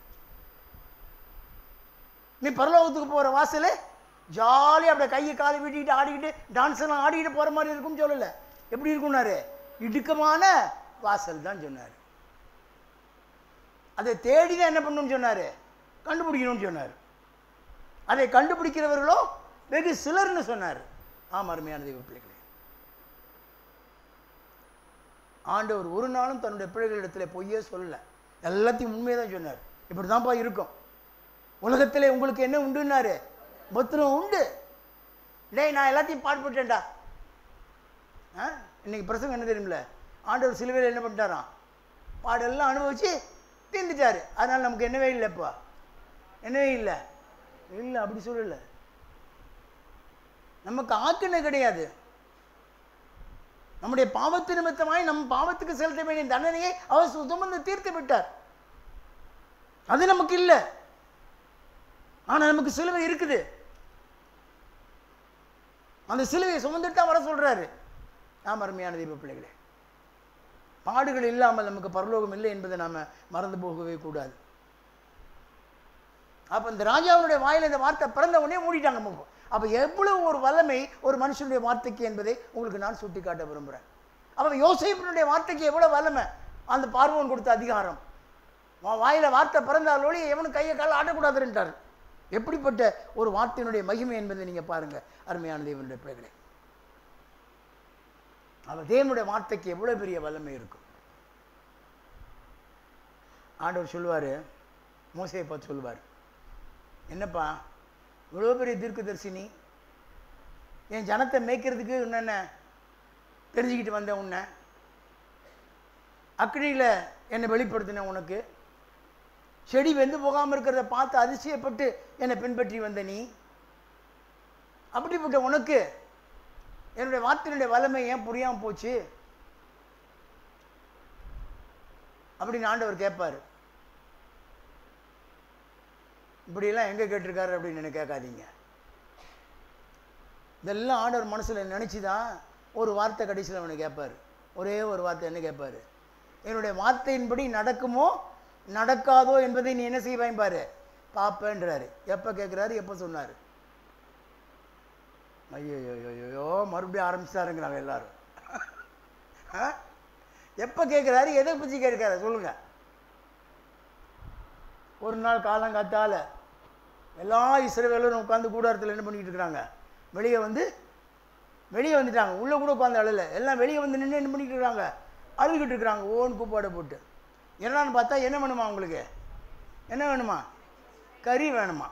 நீ பரலோகத்துக்கு போகிற வாசல் ஜாலியாக அப்படியே கையை காலை வீட்டிக்கிட்டு ஆடிக்கிட்டு டான்ஸ் எல்லாம் ஆடிக்கிட்டு போகிற மாதிரி இருக்கும்னு சொல்லலை. எப்படி இருக்கும்னாரு, இடுக்கமான வாசல் தான் சொன்னார். அதை தேடி தான் என்ன பண்ணணும்னு சொன்னார், கண்டுபிடிக்கணும்னு சொன்னார். அதை கண்டுபிடிக்கிறவர்களோ வெகு சிலர்னு சொன்னார். அருமையான தெய்வ பிள்ளைகளே, ஆண்டவர் ஒரு நாளும் தன்னுடைய பிள்ளைகளிடத்தில் பொய்யே சொல்லலை, எல்லாத்தையும் உண்மையை தான் சொன்னார். இப்படி தான்ப்பா இருக்கும் உலகத்தில், உங்களுக்கு என்ன உண்டுன்னாரு, பத்திரம் உண்டு. டேய் நான் எல்லாத்தையும் பாடுபட்டேன்டா. இன்னைக்கு பிரசங்கம் என்ன தெரியுமில்ல, ஆண்டவர் சிலுவையில் என்ன பண்ணிட்டாராம், பாடெல்லாம் அனுபவிச்சு தீர்ந்துட்டாரு. அதனால் நமக்கு என்னவே இல்லைப்பா, என்னவே இல்லை, இல்லை அப்படி சொல்லலை. நமக்கு ஆக்கினை கிடையாது. நம்முடைய பாவத்து நிமித்தமாய் நம் பாவத்துக்கு செலுத்த வேண்டிய தண்டனையை அவர் சுமந்து தீர்த்து விட்டார். அது நமக்கு இல்லை. ஆனால் நமக்கு சிலுவை இருக்குது. அந்த சிலுவையை சுமந்துட்டு வர சொல்றாரு. அருமையான தெய்வ பிள்ளைகளே, பாடுகள் இல்லாமல் நமக்கு பரலோகம் இல்லை என்பதை நாம மறந்து போகவே கூடாது. அப்ப இந்த ராஜாவுடைய வாயில இந்த வார்த்தை பிறந்த உடனே மூடிட்டாங்க. அப்ப எவ்வளவு ஒரு வல்லமை ஒரு மனுஷனுடைய வார்த்தைக்கு என்பதை உங்களுக்கு நான் சுட்டி காட்ட விரும்புகிறேன். அப்ப யோசேப்பினுடைய வார்த்தைக்கு எவ்வளவு வல்லமை, அந்த பார்வோன் கொடுத்த அதிகாரம். வாயில வார்த்தை பிறந்தாலோடு எவனும் கையை கால ஆட்டக்கூடாதுன்றார். எப்படிப்பட்ட ஒரு வார்த்தையினுடைய மகிமை என்பதை நீங்க பாருங்க அருமையான தேவனுடைய பிள்ளைகளே. அவர் தேவனுடைய வார்த்தைக்கு எவ்வளவு பெரிய வல்லமை இருக்கும். ஆண்டவர் சொல்லுவாரு, மோசேயை பார்த்து சொல்லுவார், என்னப்பா இவ்வளோ பெரிய தீர்க்கதரிசினி, என் ஜனத்தை மேய்க்கிறதுக்கு என்னென்ன தெரிஞ்சுக்கிட்டு வந்தேன், உன்னை அக்னியில் என்னை வெளிப்படுத்தின, உனக்கு செடி வெந்து போகாமல் இருக்கிறத பார்த்து அதிசயப்பட்டு என்னை பின்பற்றி வந்த நீ, அப்படிப்பட்ட உனக்கு என்னுடைய வார்த்தையினுடைய வல்லமை ஏன் புரியாமல் போச்சு அப்படின்னு ஆண்டவர் கேட்பார். இப்படியெல்லாம் எங்கே கேட்டிருக்காரு அப்படின்னு எனக்கு கேட்காதீங்க. இதெல்லாம் ஆண்டவர் மனசில் நினச்சி தான் ஒரு வார்த்தை கடைசியில் அவனை கேட்பார். ஒரே ஒரு வார்த்தை என்ன கேட்பார், என்னுடைய வார்த்தையின்படி நடக்குமோ நடக்காதோ என்பதை நீ என்ன செய்வாய் பாரு பார்ப்பேன்றாரு. எப்போ கேட்குறாரு, எப்போ சொன்னார்? ஐயோ மறுபடியும் ஆரம்பிச்சாருங்கிறாங்க எல்லாரும். எப்போ கேட்குறாரு, எதை பற்றி கேட்குறாரு சொல்லுங்க. ஒரு நாள் காலங்காத்தால எல்லா இஸ்ரவேலரும் உட்காந்து கூடாரத்தில் என்ன பண்ணிக்கிட்டு இருக்கிறாங்க, வெளியே வந்து வெளியே வந்துட்டாங்க. உள்ளே கூட உட்காந்து அழல, எல்லாம் வெளியே வந்து நின்று என்ன பண்ணிட்டு இருக்காங்க, அழுதுகிட்டு இருக்கிறாங்க ஓன் கூப்பாடை போட்டு. என்னன்னு பார்த்தா என்ன வேணுமா உங்களுக்கு, என்ன வேணுமா, கறி வேணுமா.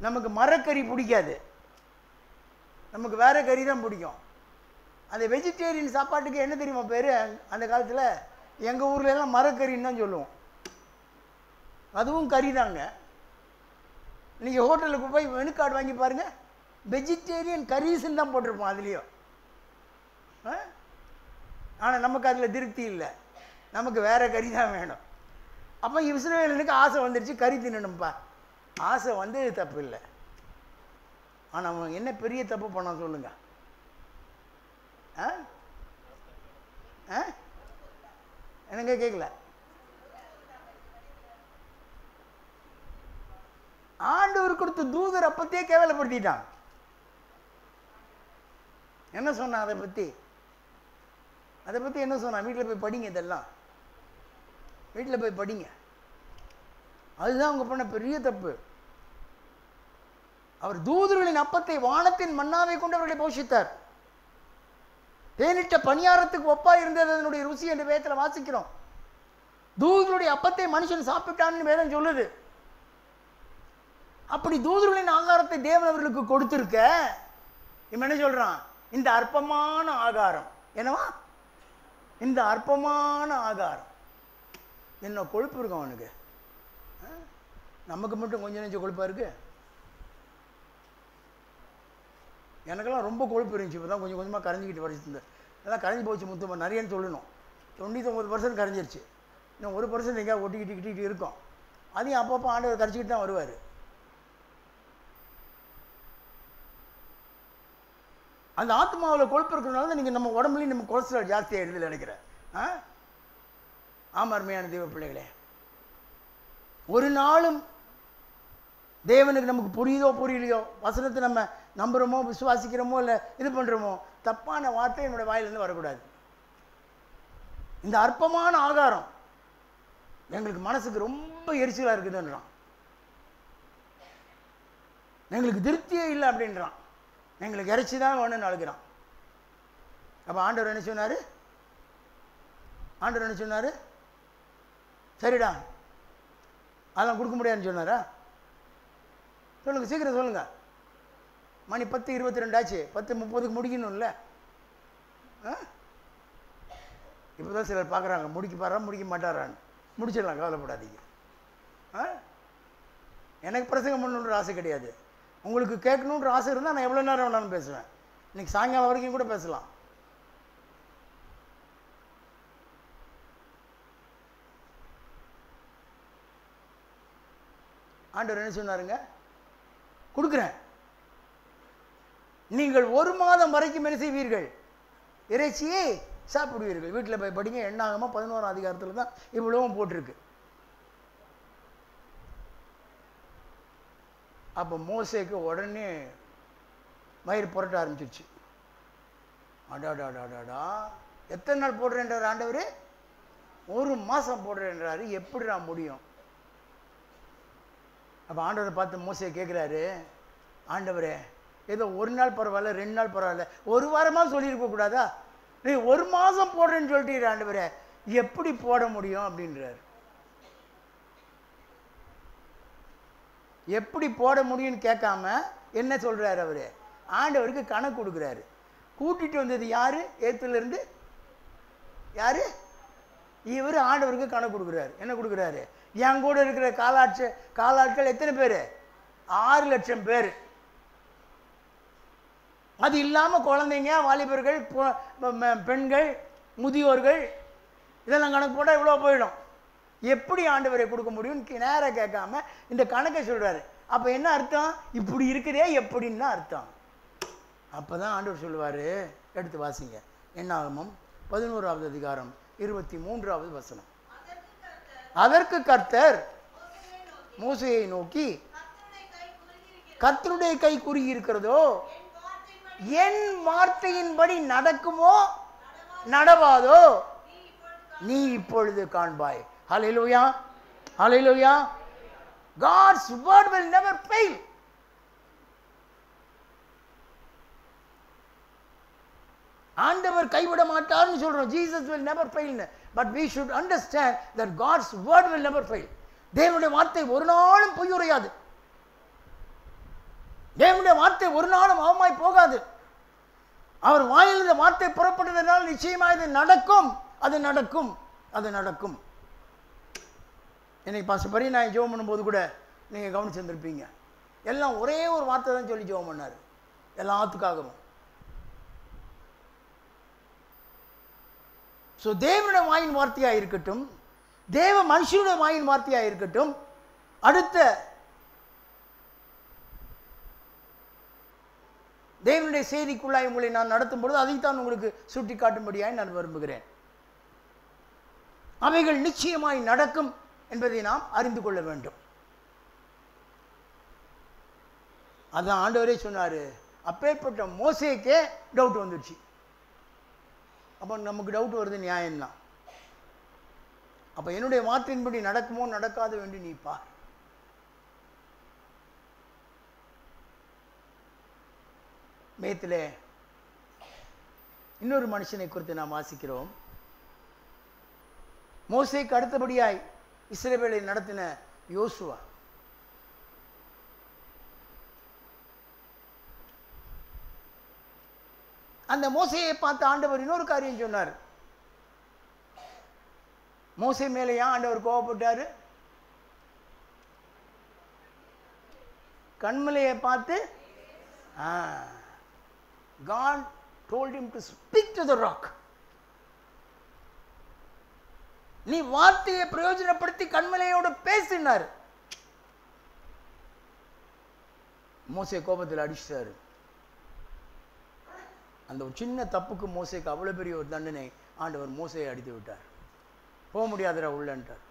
நமக்கு மரக்கறி பிடிக்காது, நமக்கு வேற கறி தான் பிடிக்கும். அந்த வெஜிடேரியன் சாப்பாட்டுக்கு என்ன தெரியுமா பேர் அந்த காலத்தில்? எங்கள் ஊரில் எல்லாம் மரக்கறின்னு தான் சொல்லுவோம். அதுவும் கறி தாங்க. நீங்கள் ஹோட்டலுக்கு போய் மெனு கார்டு வாங்கி பாருங்கள், வெஜிடேரியன் கரீஸ்ன்னு தான் போட்டிருப்போம் அதுலேயும். ஆனால் நமக்கு அதில் திருப்தி இல்லை, நமக்கு வேறு கறி தான் வேணும். அப்போ இஸ்ரவேலனுக்கு ஆசை வந்துடுச்சு, கறி தின்னணும்ப்பா. ஆசை வந்து தப்பு இல்லை, ஆனால் அவன் என்ன பெரிய தப்பு பண்ணான் சொல்லுங்க. எனக்கு கேட்கல. ஆண்டவர் கொடுத்த தூதர் அப்பத்தையே கேவலப்படுத்திட்டான். என்ன சொன்னான் அதை பற்றி? என்ன சொன்னான்? வீட்டில் போய் படிங்க, இதெல்லாம் வீட்டில் போய் படிங்க. அதுதான் அவங்க பண்ண பெரிய தப்பு. அவர் தூதர்களின் அப்பத்தை வானத்தின் மன்னாவை கொண்டு அவர்களை போஷித்தார். தேனிட்ட பணியாரத்துக்கு ஒப்பா இருந்தது அதனுடைய ருசி என்று வேதத்தில் வாசிக்கிறோம். தூதருடைய அப்பத்தை மனுஷன் சாப்பிட்டான்னு வேதம் சொல்லுது. அப்படி தூதர்களின் ஆகாரத்தை தேவன் அவர்களுக்கு கொடுத்திருக்க, இவன் என்ன சொல்றான்? இந்த அற்பமான ஆகாரம் என்னவா, இந்த அற்பமான ஆகாரம். என்ன கொழுப்பு இருக்கும் அவனுக்கு? நமக்கு மட்டும் கொஞ்சம் நெஞ்ச கொழுப்பா இருக்கு. எனக்கெல்லாம் ரொம்ப கொழுப்பு இருந்துச்சு, இப்போ தான் கொஞ்சம் கொஞ்சமாக கரைஞ்சிக்கிட்டு வரைச்சிருந்தேன். எல்லாம் கரைஞ்சி போச்சு முத்து, நிறையன்னு சொல்லணும். 99% கரைஞ்சிருச்சு. இன்னும் 1% எங்கேயா ஒட்டிக்கிட்டு இருக்கும். அதையும் அப்பப்போ ஆண்டவர் கரைச்சிக்கிட்டு தான் வருவார். அந்த ஆத்மாவில் கொழுப்பு இருக்கிறதுனால தான் நீங்கள் நம்ம உடம்புலையும் நம்ம கொலஸ்ட்ரால் ஜாஸ்தியாக எழுதில் நினைக்கிறேன். ஆமாம், அருமையான தெய்வ பிள்ளைகளே, ஒரு நாளும் தேவனுக்கு நமக்கு புரியுதோ புரியலையோ, வசனத்தை நம்ம நம்புகிறோமோ விசுவாசிக்கிறோமோ இல்லை இது பண்ணுறோமோ, தப்பான வார்த்தை என்னோடய வாயிலிருந்து வரக்கூடாது. இந்த அற்பமான ஆகாரம் எங்களுக்கு மனசுக்கு ரொம்ப எரிச்சலாக இருக்குதுன்றான், எங்களுக்கு திருப்தியே இல்லை அப்படின்றான், எங்களுக்கு இறைச்சி தான் வேணும்னு அழுகிறான். அப்போ ஆண்டவர் என்ன சொன்னார்? ஆண்டவர் என்ன சொன்னார்? சரிடா அதெல்லாம் கொடுக்க முடியாதுன்னு சொன்னாரா? சொல்லுங்கள், சீக்கிரம் சொல்லுங்கள். மணி 10:22 ஆச்சு, 10:30 முடிக்கணும்ல. இப்போ தான் சிலர் பார்க்குறாங்க, முடிக்க மாட்டாரான்னு. முடிச்சிடலாம், கவலைப்படாதீங்க. எனக்கு பிரசங்கம் பண்ணணுன்ற ஆசை கிடையாது. உங்களுக்கு கேட்கணுன்ற ஆசை இருந்தால் நான் எவ்வளோ நேரம் வேணாலும் பேசுவேன். இன்றைக்கி சாயங்காலம் வரைக்கும் கூட பேசலாம். ஆண்டவர் என்ன சொன்னாருங்க? கொடுக்குறேன், நீங்கள் 1 மாதம் வரைக்கும் என்ன செய்வீர்கள்? இறைச்சியை சாப்பிடுவீர்கள். வீட்டில் போய் படிங்க, என்னாகமோ 11ஆம் அதிகாரத்தில் தான் இவ்வளவும் போட்டிருக்கு. அப்போ மோசேக்கு உடனே மயிர் புரட்ட ஆரம்பிச்சிருச்சு. அடாடாடாடாடா, எத்தனை நாள் போடுறேன்றார் ஆண்டவர்? 1 மாதம் போடுறேன்றாரு. எப்படிடா முடியும்? அப்போ ஆண்டவரை பார்த்து மோசே கேட்குறாரு, ஆண்டவரே ஏதோ 1 நாள் பரவாயில்ல, 2 நாள் பரவாயில்ல, 1 வாரமாக சொல்லியிருக்க கூடாதா? நீ 1 மாதம் போடுறேன்னு சொல்லிட்டு ஆண்டவரே, எப்படி போட முடியும் அப்படின்றார். எப்படி போட முடியும்னு கேட்காம என்ன சொல்கிறார் அவர்? ஆண்டவருக்கு கணக்கு கொடுக்குறாரு. கூட்டிகிட்டு வந்தது யார்? ஏத்துலேருந்து யார்? இவர் ஆண்டவருக்கு கணக்கு கொடுக்குறாரு. என்ன கொடுக்குறாரு? என் கூட இருக்கிற காலாட்கள் எத்தனை பேர்? 6 லட்சம் பேர். அது இல்லாமல் குழந்தைங்க, வாலிபர்கள், பெண்கள், முதியோர்கள், இதெல்லாம் கணக்கு போட்டால் இவ்வளோ போயிடும். எப்படி ஆண்டவரை கொடுக்க முடியும்னு நேராக கேட்காம இந்த கணக்கை சொல்கிறாரு. அப்போ என்ன அர்த்தம்? இப்படி இருக்குதே எப்படின்னு தான் அர்த்தம். அப்போ தான் ஆண்டவர் சொல்லுவார், எடுத்து வாசிங்க, என்னாகமம் 11ஆவது அதிகாரம் 23ஆவது வசனம். அதற்கு கர்த்தர் மோசேயை நோக்கி, கர்த்தருடைய கை குறுகி இருக்கிறதோ, என் வார்த்தையின்படி நடக்குமோ நடவாதோ நீ இப்பொழுது காண்பாய். ஹல்லேலூயா, ஹல்லேலூயா. God's word will never fail. ஆண்டவர் கைவிட மாட்டார்னு சொல்றோம். Jesus will never fail. But we should understand that God's word will never fail. தேவனுடைய வார்த்தை ஒரு நாளும் பொய் உரையாது. தேவனுடைய வார்த்தை ஒரு நாளும் அவமாய் போகாது. அவர் வாயில் இந்த வார்த்தை புறப்பட்டதனால் நிச்சயமா இது நடக்கும். அது நடக்கும், அது நடக்கும். இன்னைக்கு பாஸ்டர் பரி நான் ஜெபம் பண்ணும்போது கூட நீங்கள் கவனிச்சிருந்திருப்பீங்க. எல்லாம் ஒரே ஒரு வார்த்தை தான் சொல்லி ஜெபம் பண்ணார் எல்லாத்துக்காகவும். ஸோ தேவனுடைய வாயின் வார்த்தையாக இருக்கட்டும், தேவ மனுஷனுடைய வாயின் வார்த்தையாக இருக்கட்டும், அடுத்த தேவனுடைய செய்திக்குள்ளாய் உங்களை நான் நடத்தும் பொழுது அதைத்தான் உங்களுக்கு சுட்டி காட்டும்படியாய் நான் விரும்புகிறேன். அவைகள் நிச்சயமாய் நடக்கும் என்பதை நாம் அறிந்து கொள்ள வேண்டும். அதான் ஆண்டவரே சொன்னார், அப்பேற்பட்ட மோசேக்கே டவுட் வந்துடுச்சு. அப்போ நமக்கு டவுட் வருது, நியாயம்தான். அப்போ என்னுடைய வார்த்தையின்படி நடக்குமோ நடக்காது என்று நீ பார். மேத்திலே இன்னொரு மனுஷனை குறித்து நாம் வாசிக்கிறோம். மோசேக்கு அடுத்தபடியாய் இஸ்ரவேலை நடத்தின யோசுவா. அந்த மோசேயை பார்த்து ஆண்டவர் இன்னொரு காரியம் சொன்னார். மோசே மேலேயா ஆண்டவர் கோபப்பட்டாரு? கண்மலையை பார்த்து God told him to speak to the rock. நீ வார்த்தையை பிரயோஜனப்படுத்தி கண்மலையோடு பேசினார். மோசே கோபத்தில் அடிச்சிட்டாரு. அந்த ஒரு சின்ன தப்புக்கு மோசேக்கு அவ்வளவு பெரிய ஒரு தண்டனை ஆண்டவர் மோசையை அடித்து விட்டார். போக முடியாதுடா உள்ளன்ட்டார்.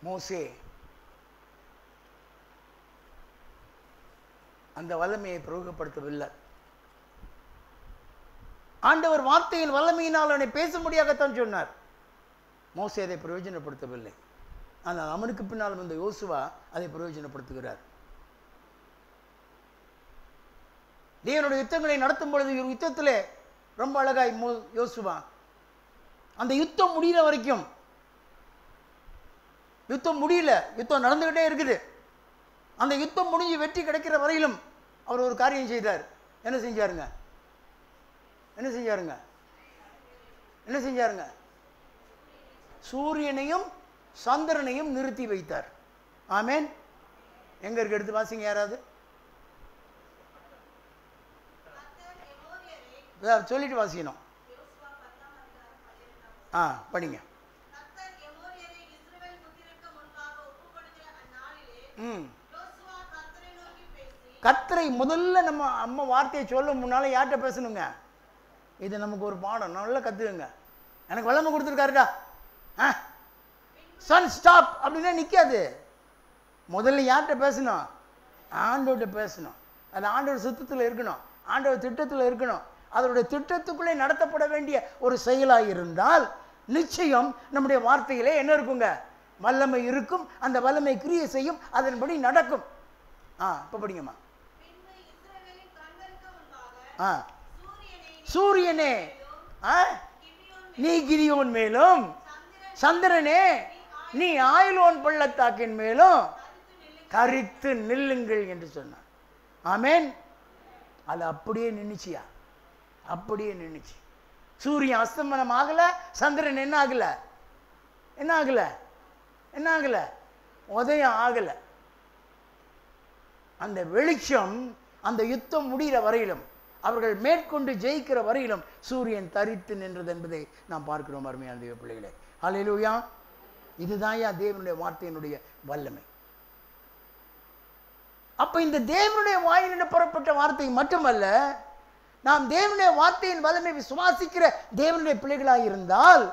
மோசே அந்த வல்லமையை பிரயோகப்படுத்தவில்லை. ஆண்டவர் வார்த்தையின் வல்லமையினால் அவனை பேச முடியாகத்தான் சொன்னார். மோசே அதை பிரயோஜனப்படுத்தவில்லை. ஆனால் அவனுக்கு பின்னால் வந்த யோசுவா அதை பிரயோஜனப்படுத்துகிறார். தேவனுடைய யுத்தங்களை நடத்தும் பொழுது ஒரு யுத்தத்திலே ரொம்ப அழகாய் யோசுவா அந்த யுத்தம் முடிகிற வரைக்கும், யுத்தம் முடியல, யுத்தம் நடந்துகிட்டே இருக்குது, அந்த யுத்தம் முடிஞ்சு வெற்றி கிடைக்கிற வரையிலும் அவர் ஒரு காரியம் செய்தார். என்ன செஞ்சாருங்க? என்ன செஞ்சாருங்க? என்ன செஞ்சாருங்க? சூரியனையும் சந்திரனையும் நிறுத்தி வைத்தார். ஆமேன். எங்க இருக்கு? எடுத்து வாசிங்க யாராவது. சொல்லிட்டு வாசிக்கணும். படிங்க. கர்த்தரை முதல்ல நம்ம அம்மா வார்த்தையை சொல்ல முன்னால யார்கிட்ட பேசணுங்க? இது நமக்கு ஒரு பாடம். நல்லா கத்துக்குங்க. எனக்கு வல்லமை கொடுத்துருக்காருடா, சன் ஸ்டாப் அப்படின்னா நிற்காது. முதல்ல யார்கிட்ட பேசணும்? ஆண்டவர்கிட்ட பேசணும். அது ஆண்டவர் சுத்தத்தில் இருக்கணும், ஆண்டவர் திட்டத்தில் இருக்கணும். அதனுடைய திட்டத்துக்குள்ளே நடத்தப்பட வேண்டிய ஒரு செயலாக இருந்தால் நிச்சயம் நம்முடைய வார்த்தையிலே என்ன இருக்குங்க? வல்லமை இருக்கும். அந்த வல்லமை கிரியை செய்யும், அதன்படி நடக்கும். இப்போ படிங்கம்மா. சூரியனே நீ கிதியோன் மேலும், சந்திரனே நீ ஆயிலோன் பள்ளத்தாக்கின் மேலும் கரித்து நில்லுங்கள் என்று சொன்னார். ஆமேன். அது அப்படியே நின்னுச்சியா? அப்படியே நின்னுச்சு. சூரியன் அஸ்தமனம் ஆகல, சந்திரன் என்ன ஆகல? என்ன ஆகல? என்ன ஆகல? உதயம் ஆகல. அந்த வெளிச்சம் அந்த யுத்தம் முடிகிற வரையிலும், அவர்கள் மேற்கொண்டு ஜெயிக்கிற வரையிலும் சூரியன் தரித்து நின்றது என்பதை நாம் பார்க்கிறோம். அருமையான தேவ பிள்ளைகளே, ஹல்லேலூயா. இதுதான் தேவனுடைய வார்த்தையினுடைய வல்லமை. அப்ப இந்த தேவனுடைய வாயிலிருந்து புறப்பட்ட வார்த்தை மட்டுமல்ல, நாம் தேவனுடைய வார்த்தையின் வல்லமை விசுவாசிக்கிற தேவனுடைய பிள்ளைகளாக இருந்தால்,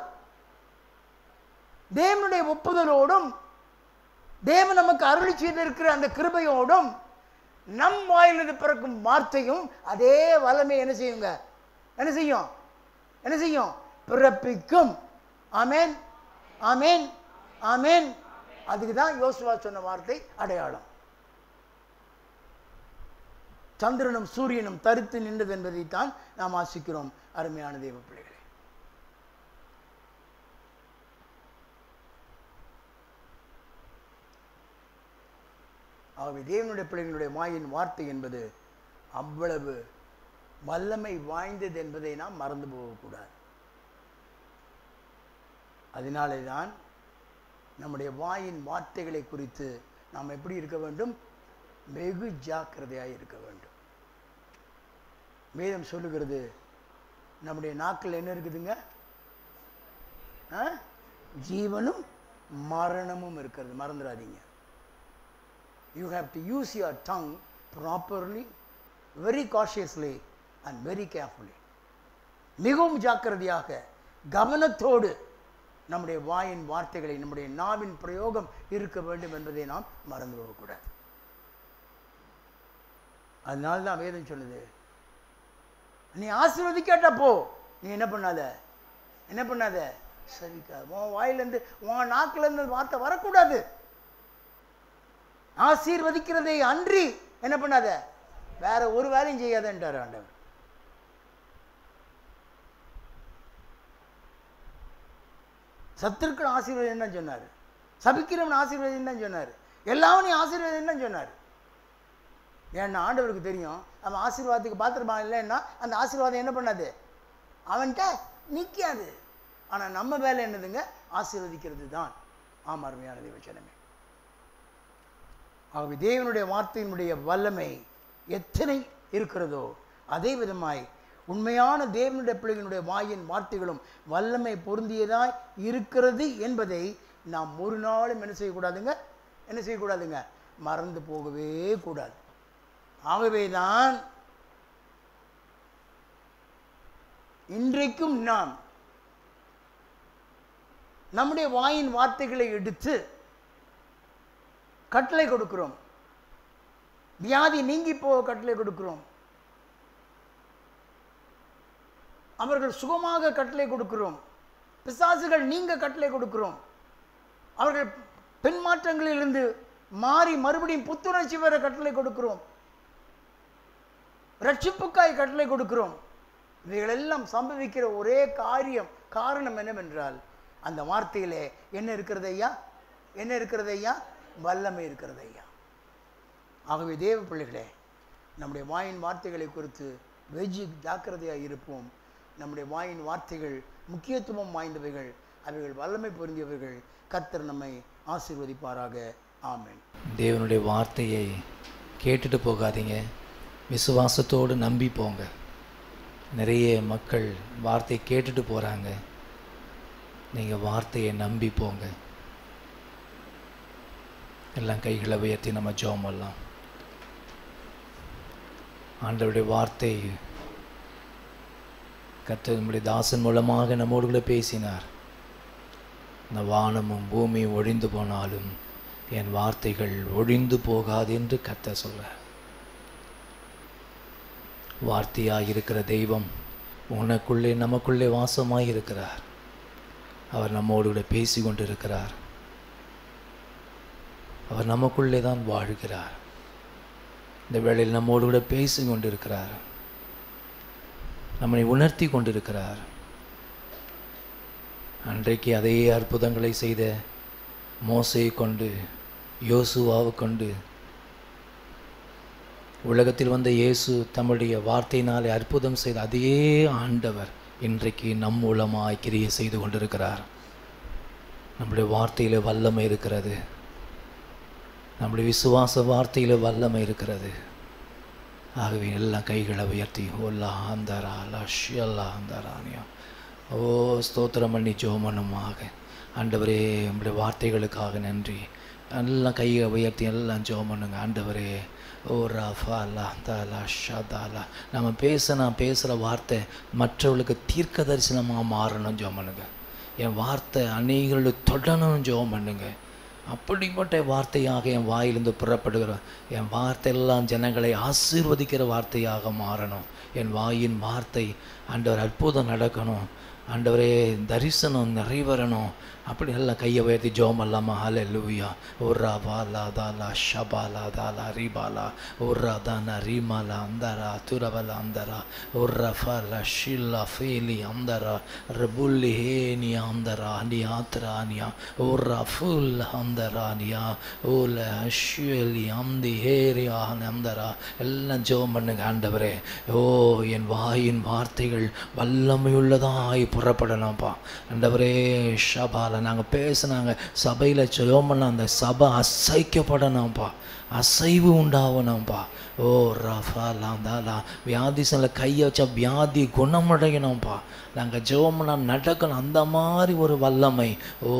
தேவனுடைய ஒப்புதலோடும் தேவன் நமக்கு அருளி செய்திருக்கிற அந்த கிருபையோடும் நம் வாயிலிருந்து பிறக்கும் வார்த்தையும் அதே வல்லமை என்ன செய்யுங்க? என்ன செய்யும்? என்ன செய்யும்? பிறப்பிக்கும். ஆமேன், ஆமேன், ஆமேன், அதுக்கு தான் யோசுவா சொன்ன வார்த்தை அடையாளம். சந்திரனும் சூரியனும் தரித்து நின்றது என்பதைத்தான் நாம் வாசிக்கிறோம். அருமையான தேவ பிள்ளைகளே, ஆகவே தேவனுடைய பிள்ளைகளுடைய வாயின் வார்த்தை என்பது அவ்வளவு வல்லமை வாய்ந்தது என்பதை நாம் மறந்து போகக்கூடாது. அதனாலே தான் நம்முடைய வாயின் வார்த்தைகளை குறித்து நாம் எப்படி இருக்க வேண்டும்? வெகு ஜாக்கிரதையாக இருக்க வேண்டும். வேதம் சொல்லுகிறது, நம்முடைய நாக்கில் என்ன இருக்குதுங்க? ஜீவனும் மரணமும் இருக்கிறது. மறந்துடாதீங்க. You have to use your tongue properly, very cautiously and very carefully. மிகவும் ஜாக்கிரதையாக கவனத்தோடு நம்முடைய வாயின் வார்த்தைகளை, நம்முடைய நாவின் பிரயோகம் இருக்க வேண்டும் என்பதை நாம் மறந்து போகக்கூடாது. அதனால தான் வேதம் சொல்லுது, நீ ஆசீர்வதிக்காட்டா போ, நீ என்ன பண்ணாத சரிக்காது. உன் வாயிலிருந்து, உன் நாக்கிலிருந்து வார்த்தை வரக்கூடாது. ஆசீர்வதிக்கிறதை அன்றி என்ன பண்ணாத, வேற ஒரு வேலையும் செய்யாதன்றார் ஆண்டவர். சத்துருக்கள் ஆசீர்வாதம் தான் சொன்னார், சபிக்கிறவன் ஆசீர்வாதம் தான் சொன்னார், எல்லாவனையும் ஆசீர்வாதம் தான் சொன்னார். ஏன்னா ஆண்டவருக்கு தெரியும், அவன் ஆசீர்வாதத்துக்கு பாத்திரமா இல்லைன்னா அந்த ஆசீர்வாதம் என்ன பண்ணாது, அவன்கிட்ட நிற்காது. ஆனால் நம்ம வேலை என்னதுங்க? ஆசீர்வதிக்கிறது தான். ஆமாம், அருமையான தேவச்சனமே. ஆகவே தேவனுடைய வார்த்தையினுடைய வல்லமை எத்தனை இருக்கிறதோ அதே விதமாய் உண்மையான தேவனுடைய பிள்ளைகளுடைய வாயின் வார்த்தைகளும் வல்லமை பொருந்தியதாய் இருக்கிறது என்பதை நாம் ஒரு நாளும் என்ன செய்யக்கூடாதுங்க? மறந்து போகவே கூடாது. ஆகவே தான் இன்றைக்கும் நாம் நம்முடைய வாயின் வார்த்தைகளை எடுத்து கட்டளை கொடுக்கிறோம். வியாதி நீங்கி போக கட்டளை கொடுக்கிறோம். அவர்கள் சுகமாக கட்டளை கொடுக்கிறோம். பிசாசுகள் நீங்க கட்டளை கொடுக்கிறோம். அவர்கள் பின்மாற்றங்களிலிருந்து மாறி மறுபடியும் புத்துணர்ச்சி வர கட்டளை கொடுக்கிறோம். ரட்சிப்புக்காய் கட்டளை கொடுக்கிறோம். இவைகளெல்லாம் சம்பவிக்கிற ஒரே காரணம் என்னவென்றால், அந்த வார்த்தையிலே என்ன இருக்கிறது ஐயா? வல்லமை இருக்கிறது ஐயா. ஆகவே தேவ பிள்ளைகளே, நம்முடைய வாயின் வார்த்தைகளை குறித்து வெகு ஜாக்கிரதையாக இருப்போம். நம்முடைய வாயின் வார்த்தைகள் முக்கியத்துவம் வாய்ந்தவைகள், அவைகள் வல்லமை பொருந்தியவைகள். கர்த்தர் நம்மை ஆசீர்வதிப்பாராக. ஆமென். தேவனுடைய வார்த்தையை கேட்டுட்டு போகாதீங்க, விசுவாசத்தோடு நம்பி போங்க. நிறைய மக்கள் வார்த்தையை கேட்டுட்டு போகிறாங்க. நீங்கள் வார்த்தையை நம்பி போங்க. எல்லாம் கைகளை உயர்த்தி நம்ம ஜெபம் பண்ணலாம். ஆண்டவருடைய வார்த்தை கர்த்தர் நம்முடைய தாசன் மூலமாக நம்மோடு கூட பேசினார். இந்த வானமும் பூமியும் ஒழிந்து போனாலும் என் வார்த்தைகள் ஒழிந்து போகாது என்று கர்த்தர் சொல்றார். வார்த்தையாக இருக்கிற தெய்வம் உனக்குள்ளே நமக்குள்ளே வாசமாய் இருக்கிறார். அவர் நம்மோடு கூட பேசி கொண்டிருக்கிறார். அவர் நமக்குள்ளே தான் வாழ்கிறார். இந்த வேளையில் நம்மோடு கூட பேசி கொண்டிருக்கிறார். நம்மை உணர்த்தி கொண்டிருக்கிறார். அன்றைக்கு அதே அற்புதங்களை செய்த மோசையை கொண்டு, யோசுவாவை கொண்டு, உலகத்தில் வந்த இயேசு தம்முடைய வார்த்தையினாலே அற்புதம் செய்த அதே ஆண்டவர் இன்றைக்கு நம் மூலமாய் கிரியை செய்து கொண்டிருக்கிறார். நம்முடைய வார்த்தையில் வல்லமை இருக்கிறது. நம்முடைய விசுவாச வார்த்தையில் வல்லமை இருக்கிறது. ஆகவே எல்லாம் கைகளை உயர்த்தி ஓல்லா ஆந்தரா லஷ்யல்லா ஆந்தரானியா ஓ ஸ்தோத்திரம் பண்ணி ஜோமனுமாக. ஆண்டவரே, நம்முடைய வார்த்தைகளுக்காக நன்றி. எல்லாம் கையை உயர்த்தி எல்லாம் ஜோமனுங்க. ஆண்டவரே, ஓ ராஃபாலா தாலா ஷாதாலா, நம்ம பேசுகிற வார்த்தை மற்றவர்களுக்கு தீர்க்க தரிசனமாக மாறணும் ஜோமனுங்க. என் வார்த்தை அநேகர்களுக்கு தொடரணும் ஜோம் பண்ணுங்க. அப்படிப்பட்ட வார்த்தையாக என் வாயிலிருந்து புறப்படுகிற என் வார்த்தையெல்லாம் ஜனங்களை ஆசீர்வதிக்கிற வார்த்தையாக மாறணும். என் வாயின் வார்த்தை ஆண்டவர் அற்புதம் நடக்கணும். ஆண்டவரே தரிசனம் நிறைவேறணும். அப்படி எல்லாம் கையை உயர்த்தி ஜோம் அல்லாமா. ஹல்லேலூயா. ஒர்ரா பாலா தாலா ஷபாலா தாலா ரிபாலா ஒர்ரா தானா ரீமாலா அந்தரா துரபலா அந்தரா ஒர்ரா ஃபலா ஷில்லா ஃபேலி அந்தரா ரபுல்லி ஹேனியா அந்தரா நியாத்ரானியா ஒர்ரா ஃபுல் அந்தரானியா ஓல அஷ்வலி அந்தி ஹேரியா அந்தரா. எல்லாம் ஜோம் பண்ணுங்க. ஆண்டவரே, ஓ என் வாயின் வார்த்தைகள் வல்லமையுள்ளதாய் புறப்படலாம்ப்பா. ஆண்டவரே ஷபால் நாங்கள் பேசினாங்க சபையில் ஜெபம் அந்த சபை அசைக்கப்படணும்ப்பா, அசைவு உண்டாகணும்ப்பா. ஓ ரஃபா லாந்தாலா வியாதிசில கையை வச்சா வியாதி குணமடையணும்ப்பா. நாங்கள் ஜெபம்னா நடக்கணும், அந்த மாதிரி ஒரு வல்லமை. ஓ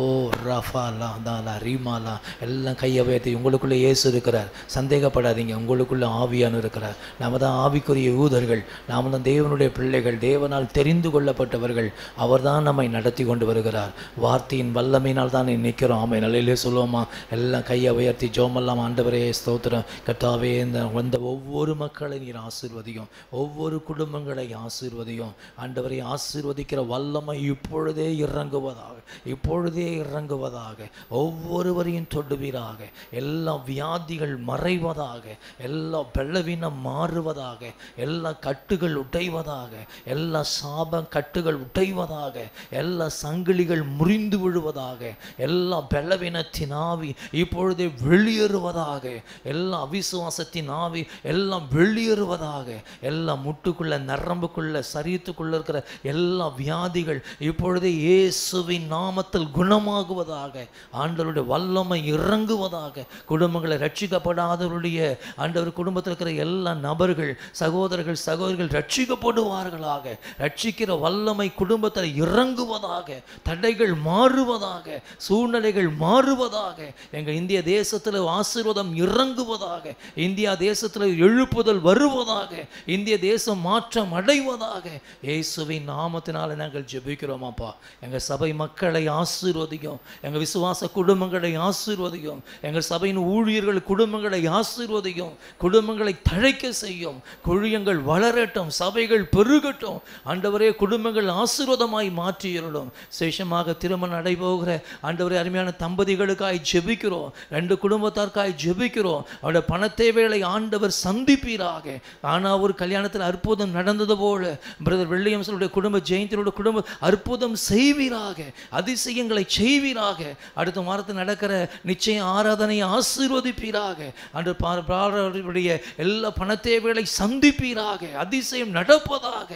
ரஃபா லாந்தாலா ரீமாலா. எல்லாம் கையை வைத்து உங்களுக்குள்ளே இயேசு இருக்கிறார், சந்தேகப்படாதீங்க. உங்களுக்குள்ளே ஆவியானு இருக்கிறார். நாம் தான் ஆவிக்குரிய யூதர்கள், நாம் தான் தேவனுடைய பிள்ளைகள், தேவனால் தெரிந்து கொள்ளப்பட்டவர்கள். அவர் தான் நம்மை நடத்தி கொண்டு வருகிறார். வார்த்தையின் வல்லமையினால் தான் நிற்கிறோம். ஆமை நிலையிலே சொல்லுவோமா? எல்லாம் கையை உயர்த்தி ஜெபமெல்லாம். ஆண்டவரே ஸ்தோத்திரம். கர்த்தாவே, இந்த வந்த ஒவ்வொரு மக்களை நீர் ஆசீர்வதியும், ஒவ்வொரு குடும்பங்களை ஆசீர்வதியும். ஆண்டவரை ஆசீர்வதிக்கிற வல்லமை இப்பொழுதே இறங்குவதாக, இப்பொழுதே இறங்குவதாக. ஒவ்வொருவரையும் தொடுவீராக. எல்லா வியாதிகள் மறைவதாக, எல்லா பலவீனம் மாறுவதாக, எல்லா கட்டுகள் உடைவதாக, எல்லா சாப கட்டுகள் உடைவதாக, எல்லா சங்கிலிகள் முறிந்து விழுவதாக, எல்லா பலவீனத்தின் ஆவி இப்பொழுதே வெளியேறுவதாக, எல்லா அவிசுவாசத்தின் ஆவி எல்லாம் வெளியேறுவதாக, எல்லா முட்டுக்குள்ள நரம்புக்குள்ள சரீரத்துக்குள்ள இருக்கிற எல்லா வியாதிகள் இப்பொழுதே இயேசுவின் நாமத்தில் குணமாகுவதாக. ஆண்டவருடைய வல்லமை இறங்குவதாக. குடும்பங்களை ரட்சிக்கப்படாதவருடைய ஆண்டவர் குடும்பத்தில் இருக்கிற எல்லா நபர்கள், சகோதரர்கள் ரட்சிக்கப்படுவார்களாக. ரட்சிக்கிற வல்லமை குடும்பத்தில் இறங்குவதாக. தடைகள் மாறுவதாக, சூழ்நிலைகள் மாறுவதாக. எங்கள் இந்திய தேசத்தில் ஆசீர்வாதம் இறங்குவதாக. இந்தியா தேசத்தில் எழுப்புதல் வருவதாக. இந்திய தேசம் மாற்றம் அடைவதாக. இயேசுவின் நாமத்தினால நாங்கள் ஜெபிக்கிறோமாப்பா. எங்கள் சபை மக்களை ஆசீர்வதிக்கும், எங்கள் விசுவாச குடும்பங்களை ஆசீர்வதிக்கும், எங்கள் சபையின் ஊழியர்கள் குடும்பங்களை ஆசீர்வதிக்கும், குடும்பங்களை தழைக்க செய்யும், குழியங்கள் வளரட்டும், சபைகள் பெருகட்டும். ஆண்டவரே, குடும்பங்கள் ஆசீர்வாதமாய் மாற்றியிருடும். சேஷமாக திருமணம் நடைபோகிற ஆண்டவரே அருமையான தம்பதிகளுக்காய் ஜெபிக்கிறோம், 2 குடும்பத்தாருக்காய் ஜெபிக்கிறோம். அவருடைய பணத்தேவைகளை ஆண்டவர் சந்திப்பீராக. ஆனால் ஒரு கல்யாணத்தில் அற்புதம் நடந்தது போல பிரதர் வில்லியம்ஸுடைய குடும்ப, ஜெயந்தியோட குடும்ப அற்புதம் செய்வீராக, அதிசயங்களை செய்வீராக. அடுத்த வாரத்தில் நடக்கிற நிச்சய ஆராதனையை ஆசீர்வதிப்பீராக. அன்று பாரடைய எல்லா பணத்தேவைகளை சந்திப்பீராக, அதிசயம் நடப்பதாக.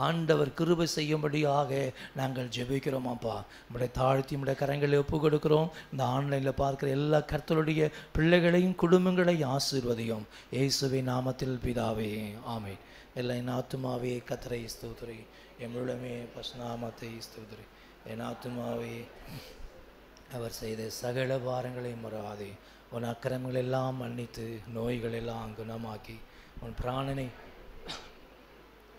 ஆண்டவர் கிருபை செய்யும்படியாக நாங்கள் ஜெபிக்கிறோமாப்பா. நம்முடைய தாழ்த்தி நம்முடைய கரங்களை ஒப்பு கொடுக்கிறோம். இந்த ஆன்லைனில் பார்க்கிற எல்லா கர்த்தருடைய பிள்ளைகளையும் குடும்பங்களை ஆசீர்வதியும் இயேசுவின் நாமத்தில் பிதாவே, ஆமென். என் ஆத்துமாவே கர்த்தரை ஸ்தோத்திரி, என் முழுமே பசுநாமத்தை ஸ்தோத்திரி. என் ஆத்துமாவே அவர் செய்த சகல பாரங்களை மறவாதே. உன் அக்கிரமங்கள் எல்லாம் மன்னித்து நோய்கள் எல்லாம் குணமாக்கி உன் பிராணனை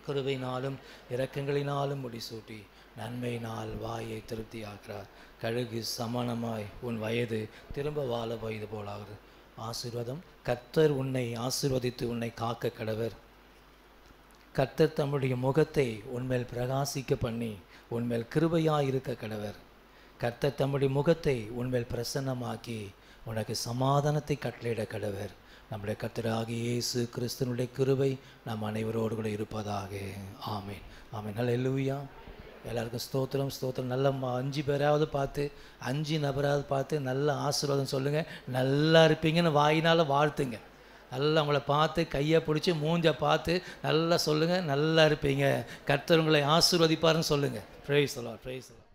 கிருபையினாலும் இரக்கங்களினாலும் முடிசூட்டி நன்மையினால் வாயை திருப்தியாக்கிறார். கழுகு சமானமாய் உன் வயது திரும்ப வாழ வயது போலாகிறது. ஆசீர்வாதம். கர்த்தர் உன்னை ஆசீர்வதித்து உன்னை காக்க கடவர். கர்த்தர் தம்முடைய முகத்தை உன்மேல் பிரகாசிக்க பண்ணி உன்மேல் கிருபையாயிருக்க கடவர். கர்த்தர் தம்முடைய முகத்தை உன்மேல் பிரசன்னமாக்கி உனக்கு சமாதானத்தை கட்டளையிட கடவர். நம்முடைய கர்த்தராகிய இயேசு கிறிஸ்துவினுடைய கிருபை நம் அனைவரோடு கூட இருப்பதாக. ஆமேன், ஆமேன். ஹல்லேலூயா. எல்லாருக்கும் ஸ்தோத்திரம், ஸ்தோத்திரம். நல்ல 5 பேராவது பார்த்து, 5 நபராவது பார்த்து நல்ல ஆசீர்வாதம் சொல்லுங்கள். நல்லா இருப்பீங்கன்னு வாயினால் வாழ்த்துங்க. நல்லா உங்களை பார்த்து கையை பிடிச்சி மூஞ்சை பார்த்து நல்லா சொல்லுங்கள், நல்லா இருப்பீங்க, கர்த்தர் உங்களை ஆசீர்வதிப்பாருன்னு சொல்லுங்கள். Praise the Lord, praise the Lord.